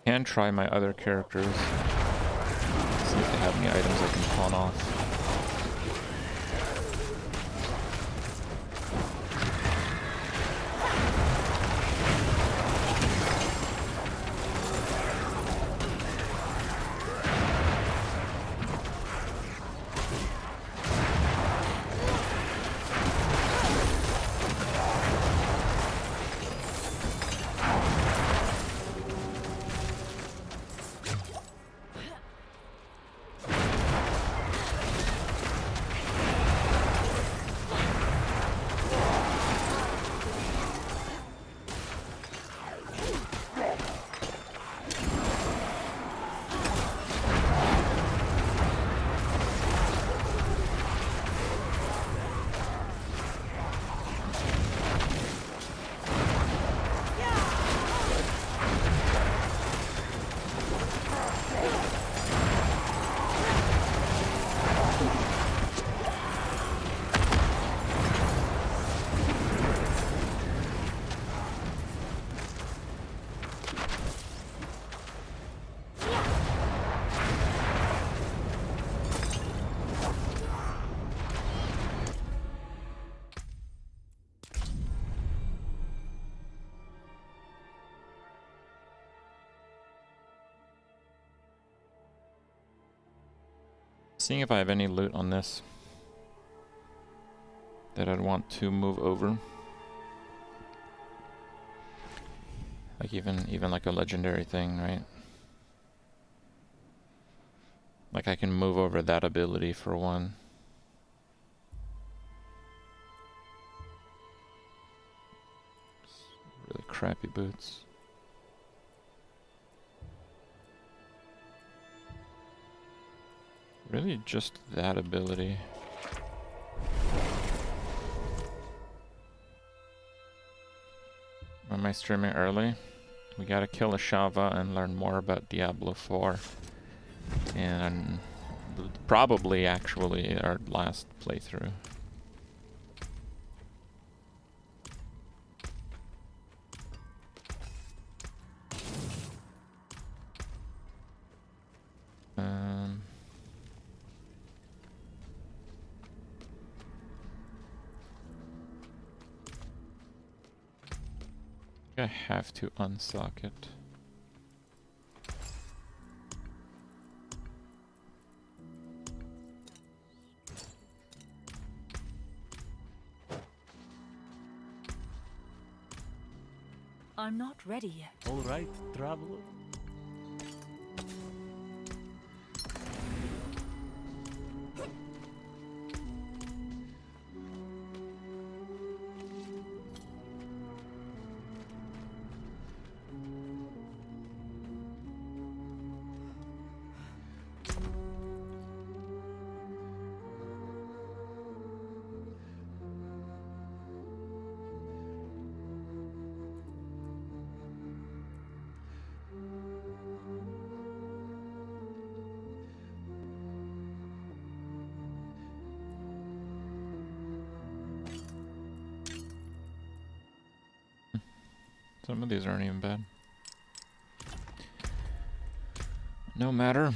Can try my other characters. See if they have any items I can pawn off. Seeing if I have any loot on this that I'd want to move over. Like even like a legendary thing, right? Like I can move over that ability for one. Really crappy boots. Really just that ability. Am I streaming early? We gotta kill a Shava and learn more about Diablo 4. And probably actually our last playthrough. I have to unsock it. I'm not ready yet. All right, traveler. Some of these aren't even bad. No matter.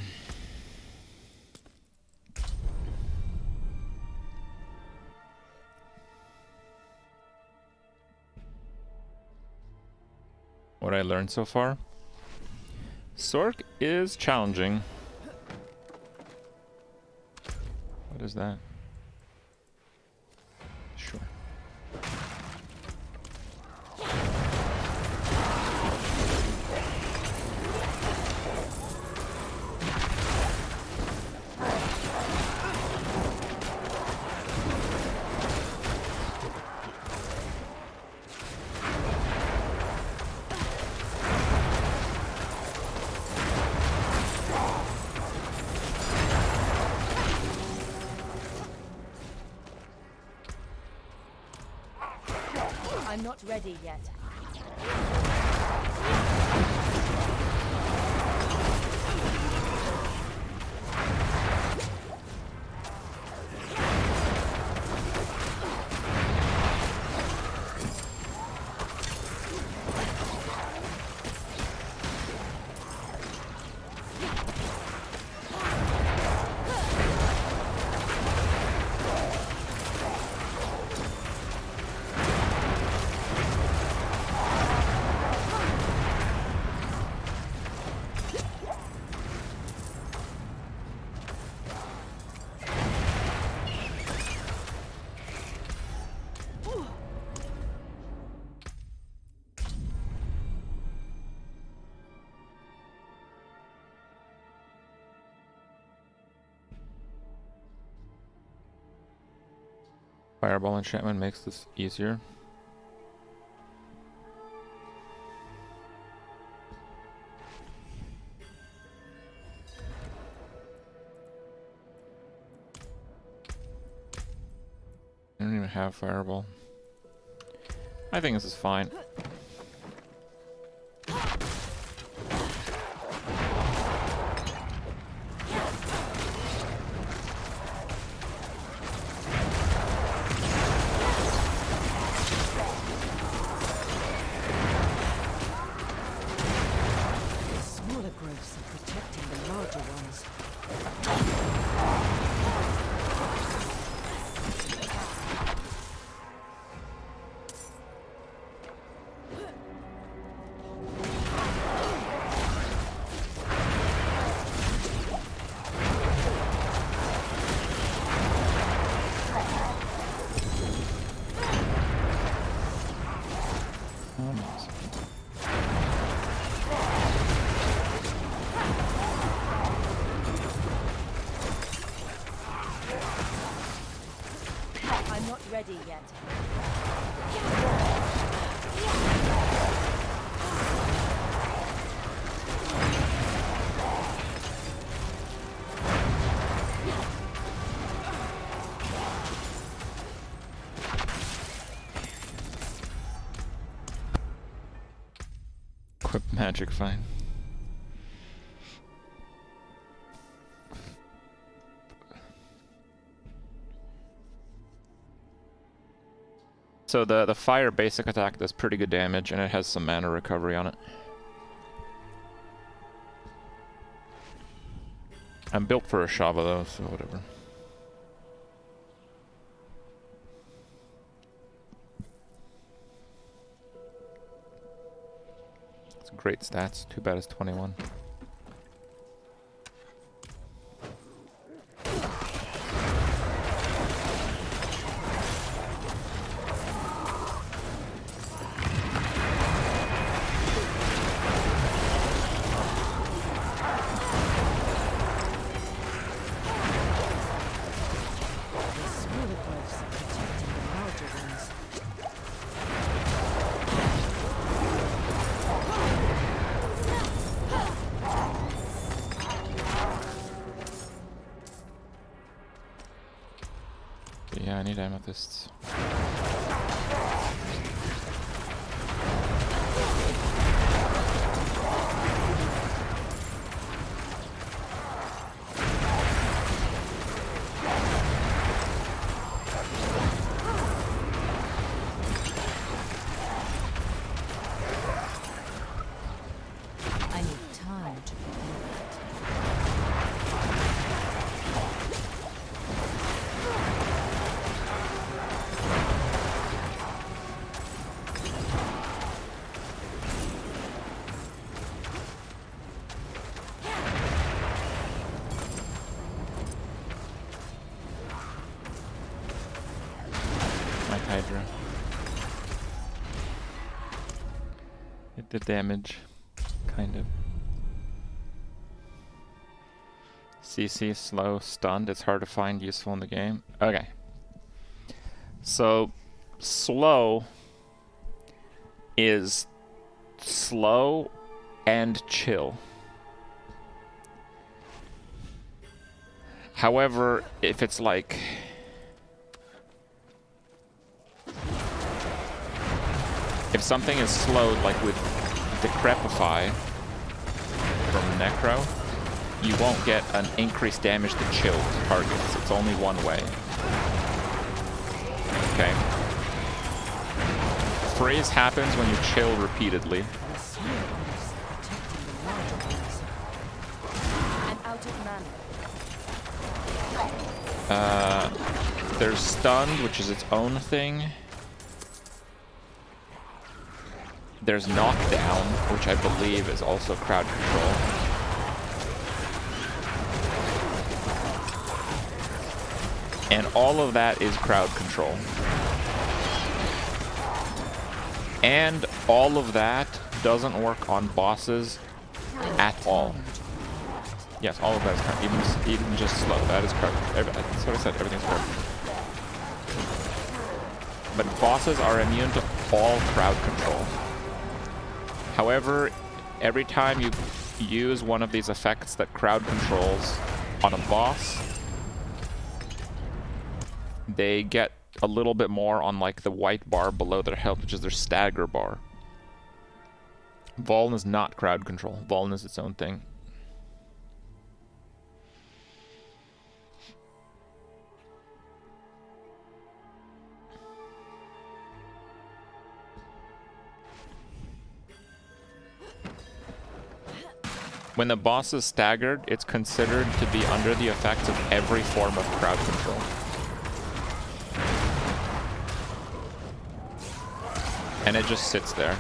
What I learned so far? Sorc is challenging. What is that? Sure. I'm not ready yet. Fireball enchantment makes this easier. I don't even have fireball. I think this is fine. Smaller growths are protecting the larger ones. yet. Equip magic, fine. So the fire basic attack does pretty good damage, and it has some mana recovery on it. I'm built for a Shava though, so whatever. It's great stats. Too bad it's 21. Yeah, I need amethysts. I need time to prepare it. My Hydra. It did damage. Kind of. CC, slow, stunned. It's hard to find useful in the game. Okay. So, slow is slow and chill. However, if it's like... if something is slowed, like with Decrepify from Necro, you won't get an increased damage to chilled targets. It's only one way. Okay. Freeze happens when you chill repeatedly. The smaller groups protecting the larger ones. I'm out of mana. There's stunned, which is its own thing. There's knockdown, which I believe is also crowd control. And all of that is crowd control. And all of that doesn't work on bosses at all. Yes, all of that is crowd, even just slow. That is crowd. That's what I said. Everything's crowd. But bosses are immune to all crowd control. However, every time you use one of these effects that crowd controls on a boss, they get a little bit more on like the white bar below their health, which is their stagger bar. Vuln is not crowd control. Vuln is its own thing. When the boss is staggered, it's considered to be under the effects of every form of crowd control. And it just sits there.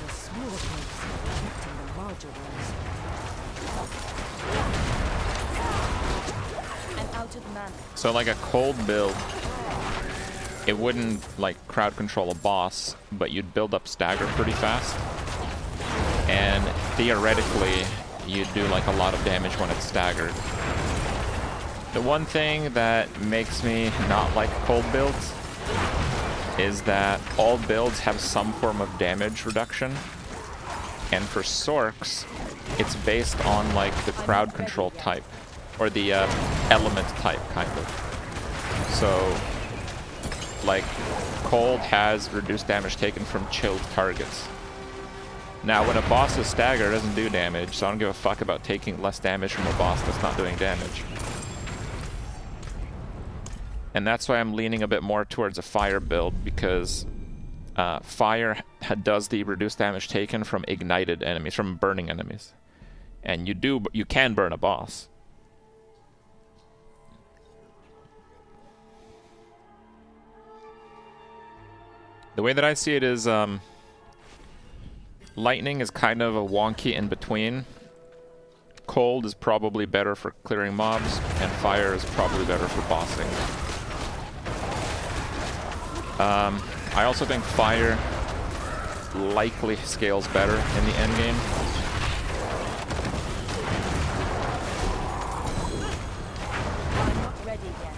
The smaller groups protecting the larger ones. I'm out of mana. So like a cold build, it wouldn't like crowd control a boss, but you'd build up stagger pretty fast. And theoretically, you do like a lot of damage when it's staggered. The one thing that makes me not like cold builds is that all builds have some form of damage reduction. And for Sorcs, it's based on like the crowd control type, or the element type, kind of. So, like, cold has reduced damage taken from chilled targets. Now, when a boss is staggered, it doesn't do damage, so I don't give a fuck about taking less damage from a boss that's not doing damage. And that's why I'm leaning a bit more towards a fire build, because fire does the reduced damage taken from ignited enemies, from burning enemies. And you can burn a boss. The way that I see it is, lightning is kind of a wonky in between. Cold is probably better for clearing mobs, and fire is probably better for bossing. I also think fire likely scales better in the end game. I'm not ready yet.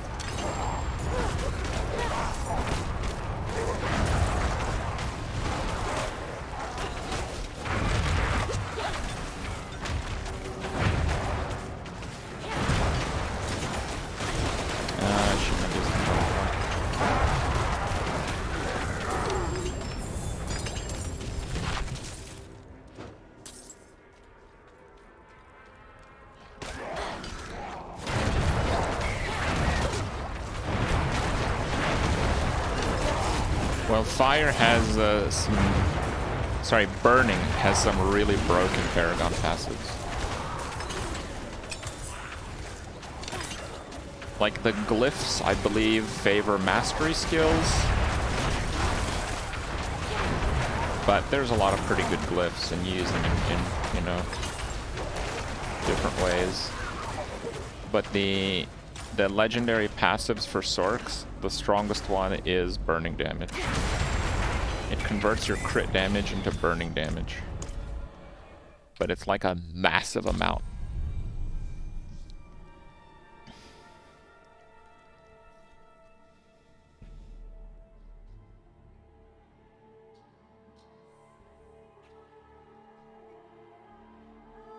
I shouldn't have used the Well, fire has burning has some really broken Paragon passives. Like, the glyphs, I believe, favor mastery skills. But there's a lot of pretty good glyphs, and you use them in you know, different ways. But the legendary passives for Sorcs, the strongest one is burning damage. It converts your crit damage into burning damage. But it's like a massive amount.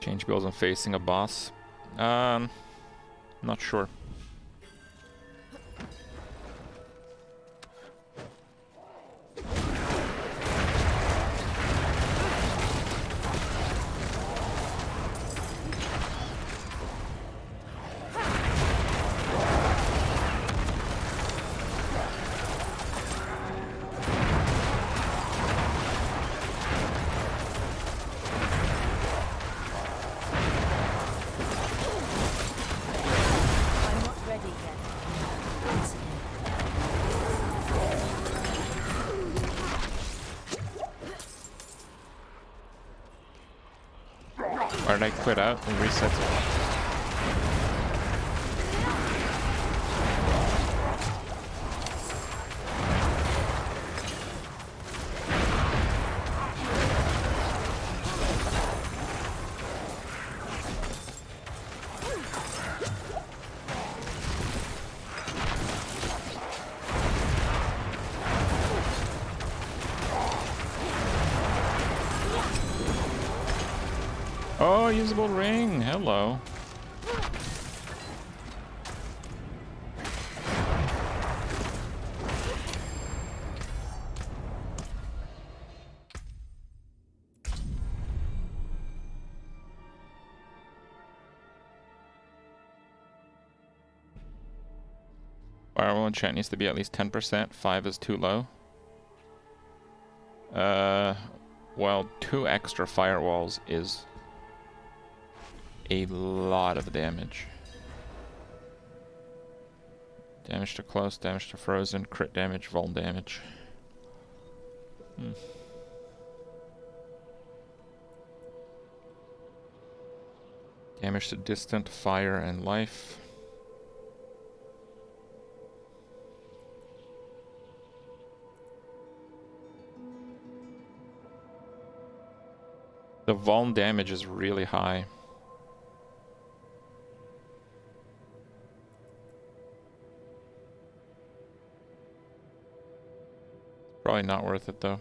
Change goals when facing a boss. Not sure. I'm not ready yet. Why did I quit out and reset it? Oh, usable ring. Hello. Firewall enchant needs to be at least 10%. 5 is too low. Well, 2 extra firewalls is a lot of damage. Damage to close, damage to frozen, crit damage, vul damage. Damage to distant, fire, and life. The vuln damage is really high. Probably not worth it though.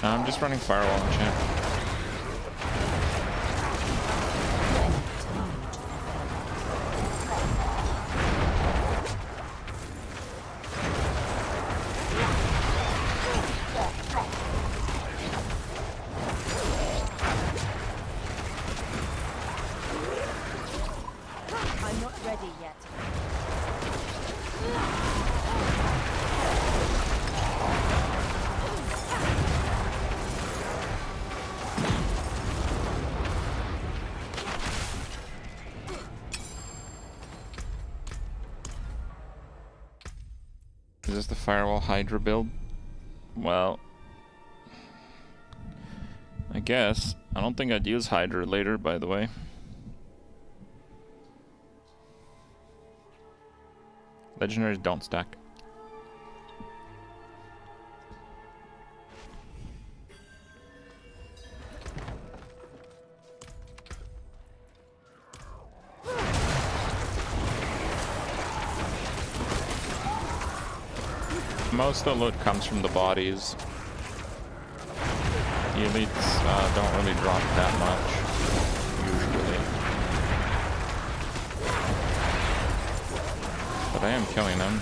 I'm just running firewall in chat. I'm not ready yet. Is this the firewall Hydra build? Well, I guess. I don't think I'd use Hydra later, by the way. Legendaries don't stack. Most of the loot comes from the bodies. The elites don't really drop that much, usually. But I am killing them.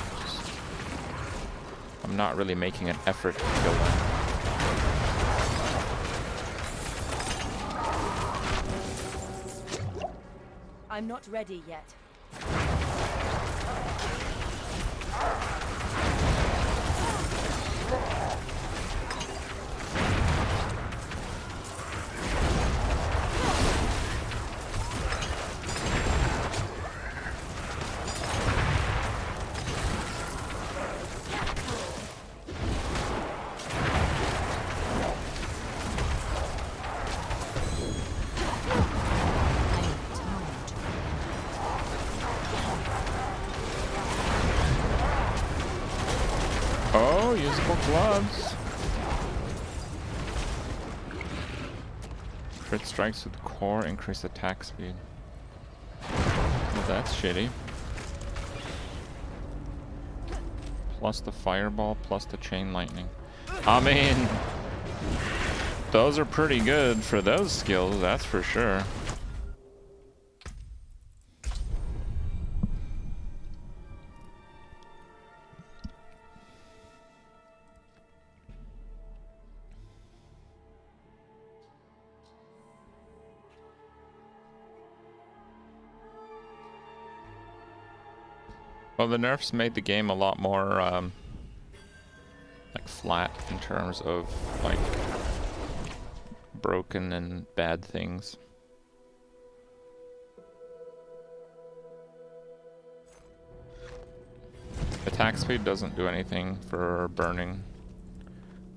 I'm not really making an effort to kill them. I'm not ready yet. Oh, usable gloves. Crit strikes with core increase attack speed. Well, that's shitty. Plus the fireball, plus the chain lightning. I mean, those are pretty good for those skills, that's for sure. Well, the nerfs made the game a lot more, like, flat in terms of, like, broken and bad things. Attack speed doesn't do anything for burning.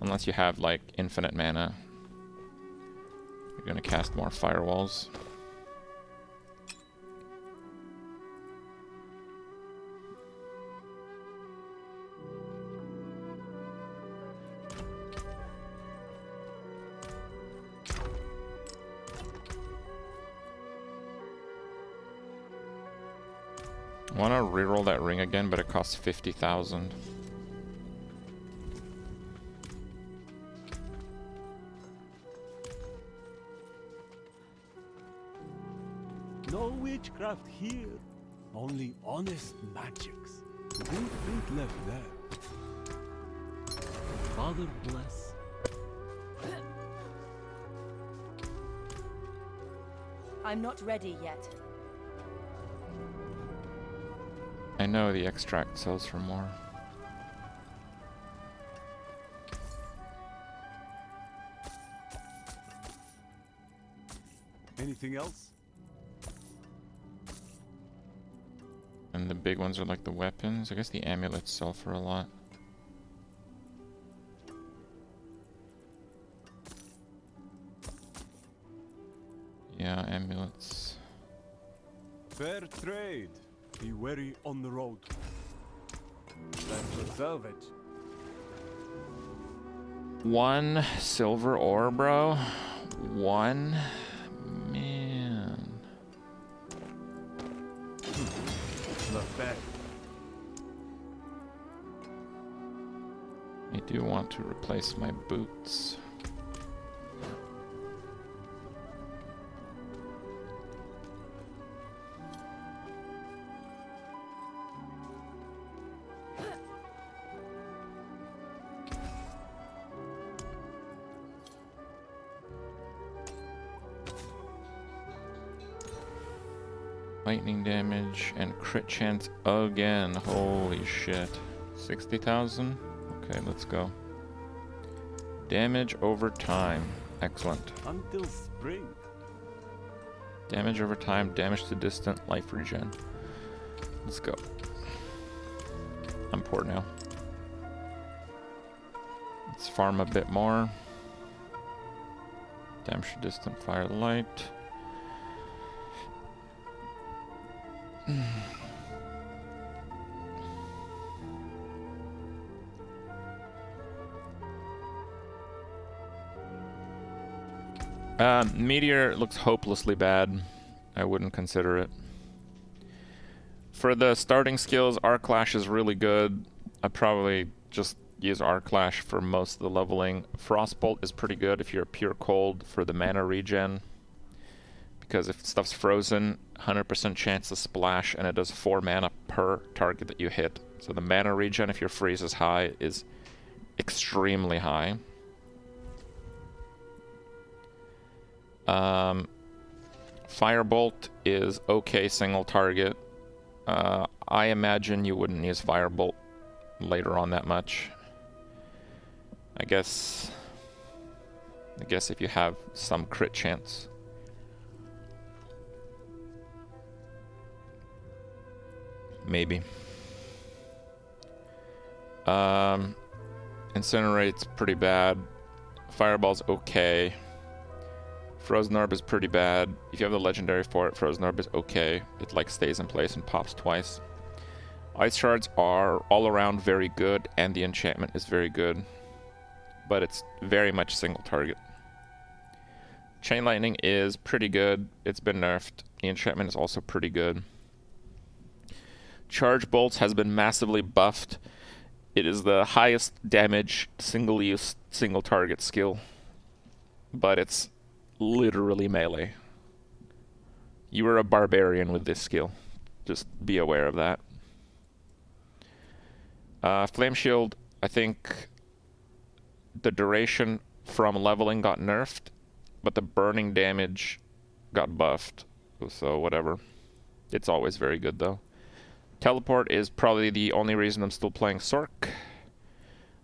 Unless you have, like, infinite mana. You're gonna cast more firewalls. I want to reroll that ring again, but it costs 50,000. No witchcraft here. Only honest magics. Good fate left there. Father bless. I'm not ready yet. know the extract sells for more. Anything else? And the big ones are like the weapons. I guess the amulets sell for a lot. Yeah, amulets. Fair trade. Be wary on the road. Time for salvage. 1 silver ore, bro. 1? Man. Not bad. I do want to replace my boots. Lightning damage and crit chance again. Holy shit. 60,000? Okay, let's go. Damage over time. Excellent. Until spring. Damage over time, damage to distant, life regen. Let's go. I'm poor now. Let's farm a bit more. Damage to distant, fire light. Meteor looks hopelessly bad. I wouldn't consider it. For the starting skills, Arclash is really good. I'd probably just use Arclash for most of the leveling. Frostbolt is pretty good if you're pure cold for the mana regen. Because if stuff's frozen, 100% chance to splash, and it does 4 mana per target that you hit. So the mana regen, if your freeze is high, is extremely high. Firebolt is okay single target. I imagine you wouldn't use Firebolt later on that much. I guess if you have some crit chance. Maybe. Incinerate's pretty bad. Fireball's okay. Frozen Orb is pretty bad. If you have the legendary for it, Frozen Orb is okay. It like stays in place and pops twice. Ice Shards are all around very good, and the enchantment is very good. But it's very much single target. Chain Lightning is pretty good. It's been nerfed. The enchantment is also pretty good. Charge Bolts has been massively buffed. It is the highest damage, single-use, single-target skill. But it's literally melee. You are a barbarian with this skill. Just be aware of that. Flame Shield, I think the duration from leveling got nerfed, but the burning damage got buffed. So whatever. It's always very good though. Teleport is probably the only reason I'm still playing Sorc.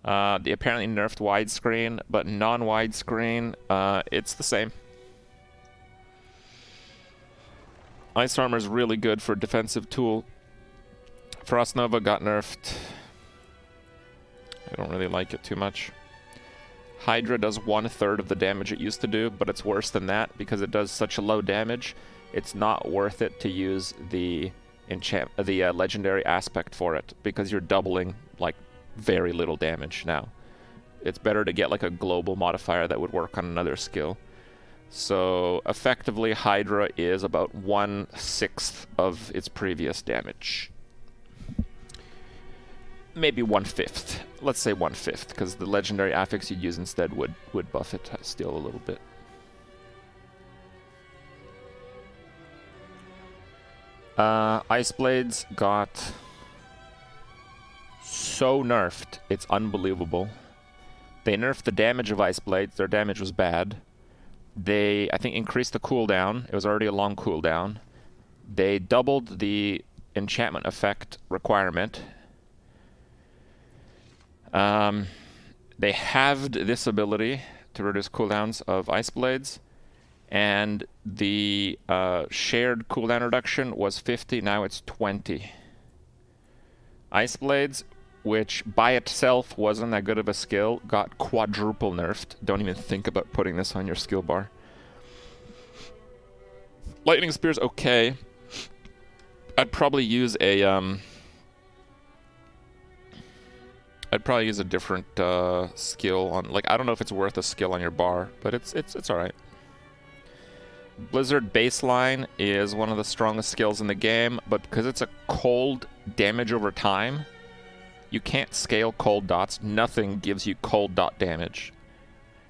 They apparently nerfed widescreen, but non-widescreen, it's the same. Ice Armor is really good for defensive tool. Frost Nova got nerfed. I don't really like it too much. Hydra does 1/3 of the damage it used to do, but it's worse than that because it does such a low damage. It's not worth it to use the legendary aspect for it because you're doubling like very little damage now. It's better to get like a global modifier that would work on another skill. So effectively Hydra is about 1/6 of its previous damage. Maybe 1/5. Let's say 1/5 because the legendary affix you'd use instead would buff it still a little bit. Ice Blades got so nerfed, it's unbelievable. They nerfed the damage of Ice Blades, their damage was bad. They, I think, increased the cooldown, it was already a long cooldown. They doubled the enchantment effect requirement. They halved this ability to reduce cooldowns of Ice Blades, and the shared cooldown reduction was 50, now it's 20. Ice Blades, which by itself wasn't that good of a skill, got quadruple nerfed. Don't even think about putting this on your skill bar. Lightning Spear's okay. I'd probably use a different skill on, like, I don't know if it's worth a skill on your bar, but it's all right. Blizzard Baseline is one of the strongest skills in the game, but because it's a cold damage over time, you can't scale cold dots. Nothing gives you cold dot damage.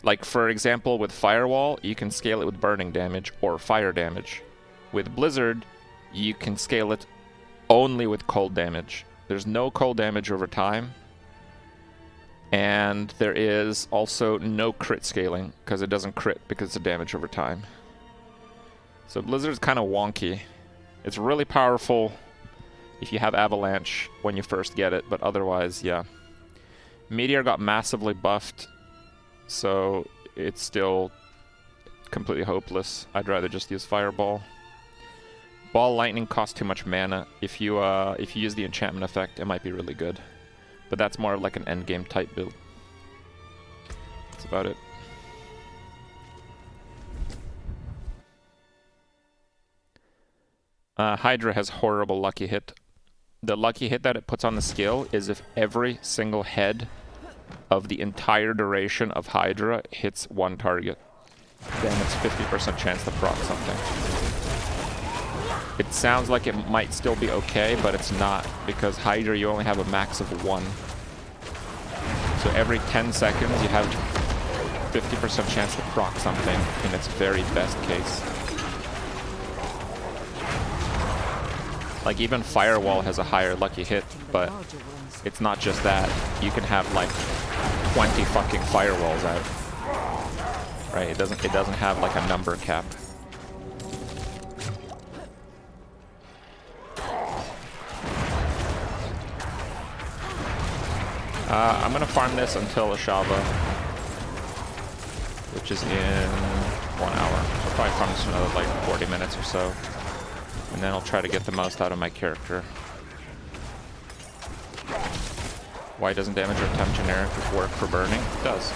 Like, for example, with Firewall, you can scale it with burning damage or fire damage. With Blizzard, you can scale it only with cold damage. There's no cold damage over time. And there is also no crit scaling, because it doesn't crit because it's a damage over time. So Blizzard's kind of wonky. It's really powerful if you have Avalanche when you first get it, but otherwise, yeah. Meteor got massively buffed, so it's still completely hopeless. I'd rather just use Fireball. Ball Lightning costs too much mana. If you use the enchantment effect, it might be really good. But that's more like an endgame type build. That's about it. Hydra has horrible lucky hit. The lucky hit that it puts on the skill is if every single head of the entire duration of Hydra hits one target. Then it's 50% chance to proc something. It sounds like it might still be okay, but it's not, because Hydra you only have a max of 1. So every 10 seconds you have 50% chance to proc something in its very best case. Like, even Firewall has a higher lucky hit, but it's not just that. You can have like 20 fucking Firewalls out. Right? It doesn't have like a number cap. I'm gonna farm this until Ashava, which is in 1 hour. I'll probably farm this for another like 40 minutes or so. And then I'll try to get the most out of my character. Why doesn't damage or temp generic work for burning? It does.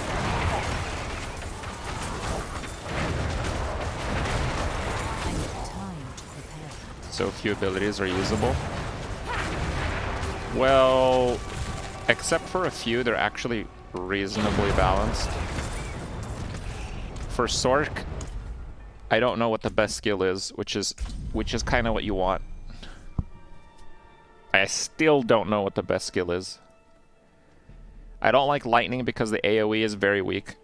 So few abilities are usable. Well, except for a few, they're actually reasonably balanced. For Sorc, I don't know what the best skill is, which is kind of what you want. I still don't know what the best skill is. I don't like lightning because the AoE is very weak.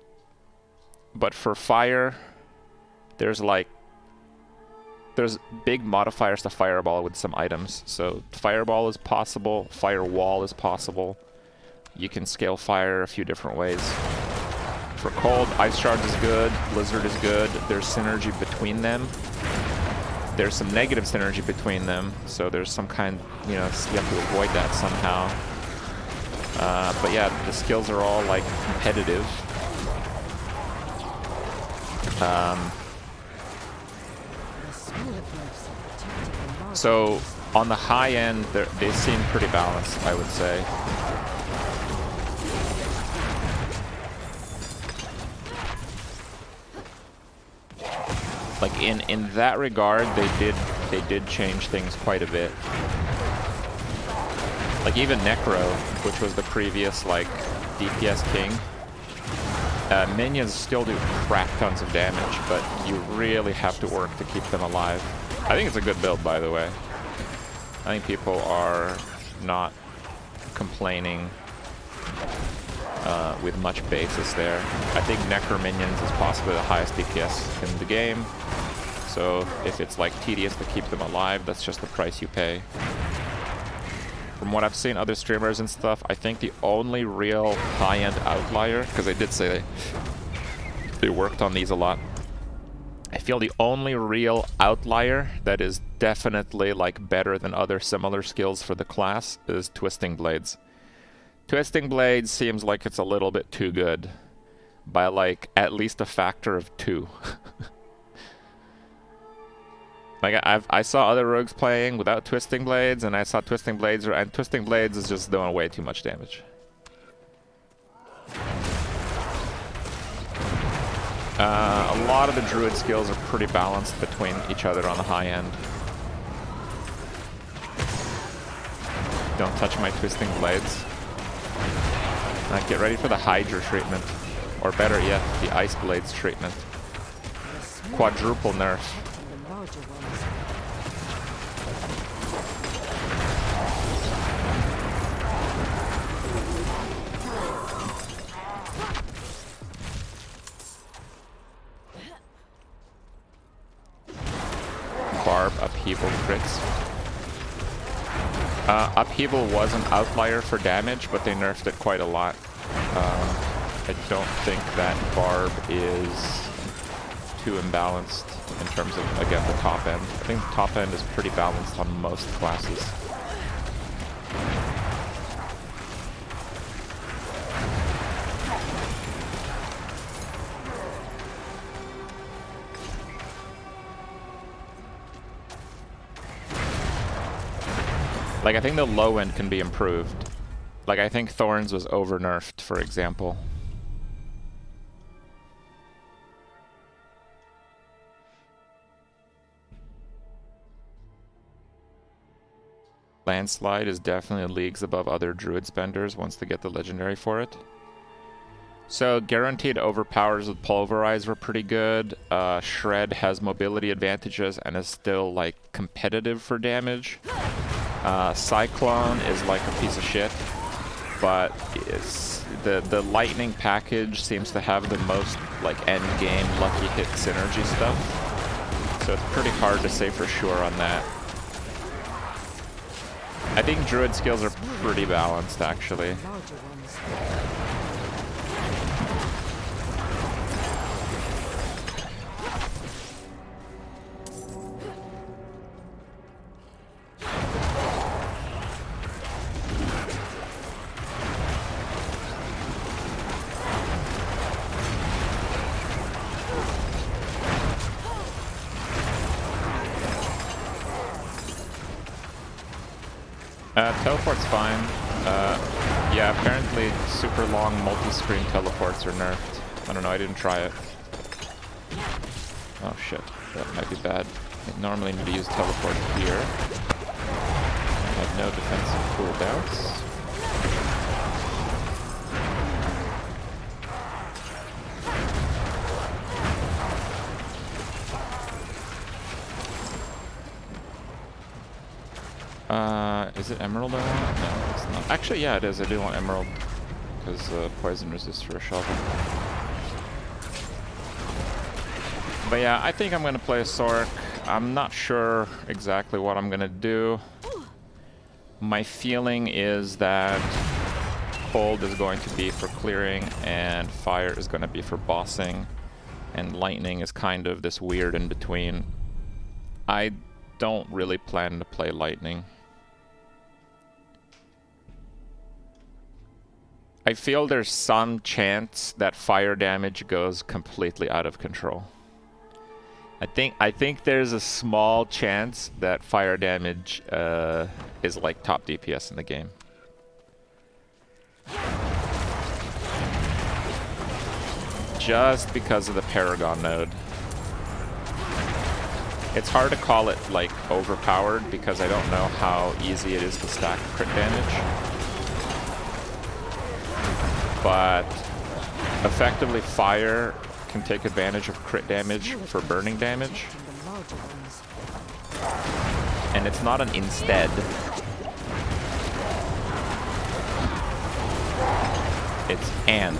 But for fire, there's big modifiers to Fireball with some items. So Fireball is possible, Firewall is possible. You can scale fire a few different ways. For cold, Ice Shards is good, Blizzard is good. There's synergy between them. There's some negative synergy between them, so there's some kind, you know, you have to avoid that somehow. But yeah, the skills are all like competitive. So on the high end, they seem pretty balanced, I would say. Like in that regard, they did change things quite a bit. Like even Necro, which was the previous like DPS king, minions still do crap tons of damage, but you really have to work to keep them alive. I think it's a good build, by the way. I think people are not complaining with much basis there. I think Necro minions is possibly the highest DPS in the game. So if it's like tedious to keep them alive, that's just the price you pay. From what I've seen other streamers and stuff, I think the only real high-end outlier, because they did say they worked on these a lot, I feel the only real outlier that is definitely like better than other similar skills for the class is Twisting Blades. Twisting Blades seems like it's a little bit too good by like at least a factor of 2. Like I saw other rogues playing without Twisting Blades, and I saw Twisting Blades, and Twisting Blades is just doing way too much damage. A lot of the druid skills are pretty balanced between each other on the high end. Don't touch my Twisting Blades. Get ready for the Hydra treatment. Or better yet, the Ice Blades treatment. Quadruple nerf. The larger ones. Barb Upheaval crits. Upheaval was an outlier for damage, but they nerfed it quite a lot. I don't think that Barb is too imbalanced in terms of, again, the top end. I think the top end is pretty balanced on most classes. Like, I think the low end can be improved. Like, I think Thorns was over-nerfed, for example. Landslide is definitely leagues above other druid spenders once they get the legendary for it. So guaranteed overpowers with Pulverize were pretty good. Shred has mobility advantages and is still like competitive for damage. Cyclone is like a piece of shit, but it's the lightning package seems to have the most like end game lucky hit synergy stuff. So it's pretty hard to say for sure on that. I think druid skills are pretty balanced, actually. Teleport's fine. Yeah, apparently super long multi-screen teleports are nerfed. I don't know, I didn't try it. Oh shit, that might be bad. I normally need to use teleport here. I have no defensive cooldowns. Is it Emerald I want? No, it's not. Actually, yeah, it is. I do want Emerald. Because poison resist for a shovel. But yeah, I think I'm going to play a Sorc. I'm not sure exactly what I'm going to do. My feeling is that Cold is going to be for clearing, and Fire is going to be for bossing, and Lightning is kind of this weird in between. I don't really plan to play Lightning. I feel there's some chance that fire damage goes completely out of control. I think there's a small chance that fire damage is like top DPS in the game. Just because of the Paragon node. It's hard to call it like overpowered because I don't know how easy it is to stack crit damage. But effectively fire can take advantage of crit damage for burning damage. And it's not an instead. It's and.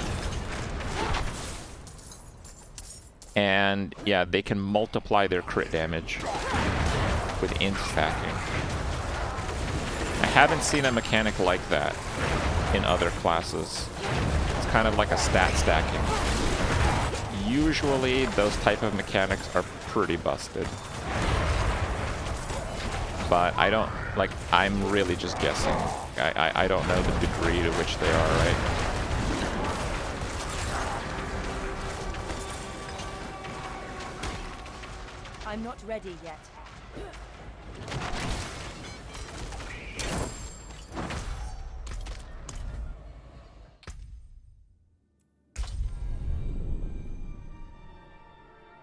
And yeah, they can multiply their crit damage with int stacking. I haven't seen a mechanic like that in other classes. It's kind of like a stat stacking. Usually those type of mechanics are pretty busted. but I don't, like, I'm really just guessing. I don't know the degree to which they are, right? I'm not ready yet.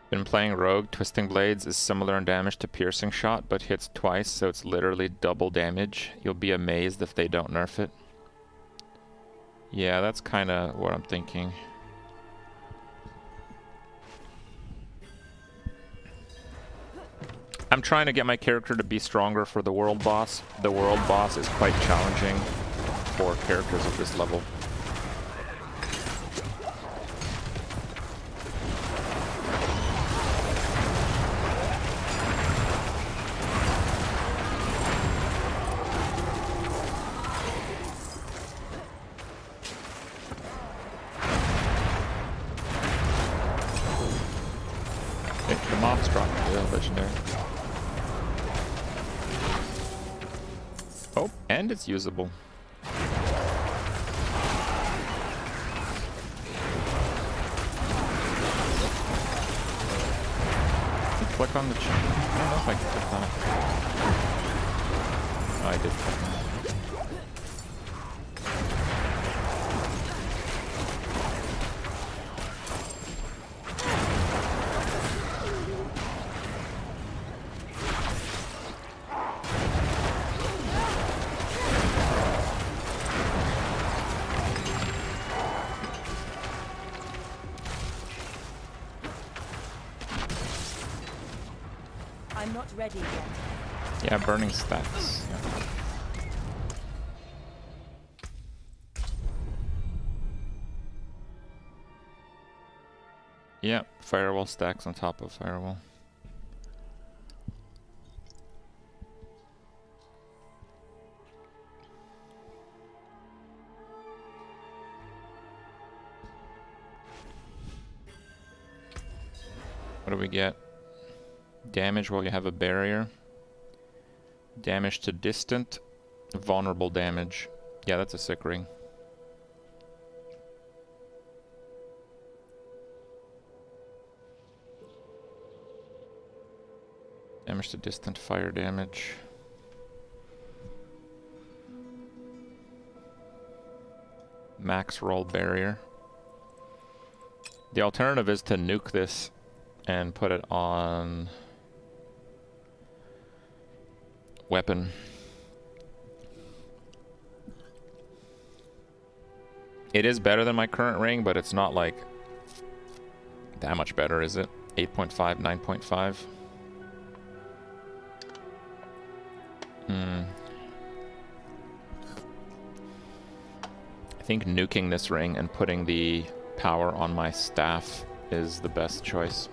Been playing Rogue. Twisting Blades is similar in damage to Piercing Shot, but hits twice, so it's literally double damage. You'll be amazed if they don't nerf it. Yeah, that's kind of what I'm thinking. I'm trying to get my character to be stronger for the world boss. The world boss is quite challenging for characters of this level. The mob's dropping the legendary. Oh, and it's usable. Click on the chain. I don't know if I can click on it. Oh, I did click on it. I'm not ready yet. Yeah, burning stacks. Yeah, firewall stacks on top of firewall. What do we get? Damage while you have a barrier. Damage to distant. Vulnerable damage. Yeah, that's a sick ring. Damage to distant fire damage. Max roll barrier. The alternative is to nuke this and put it on weapon. It is better than my current ring, but it's not like that much better, is it? 8.5, 9.5. I think nuking this ring and putting the power on my staff is the best choice.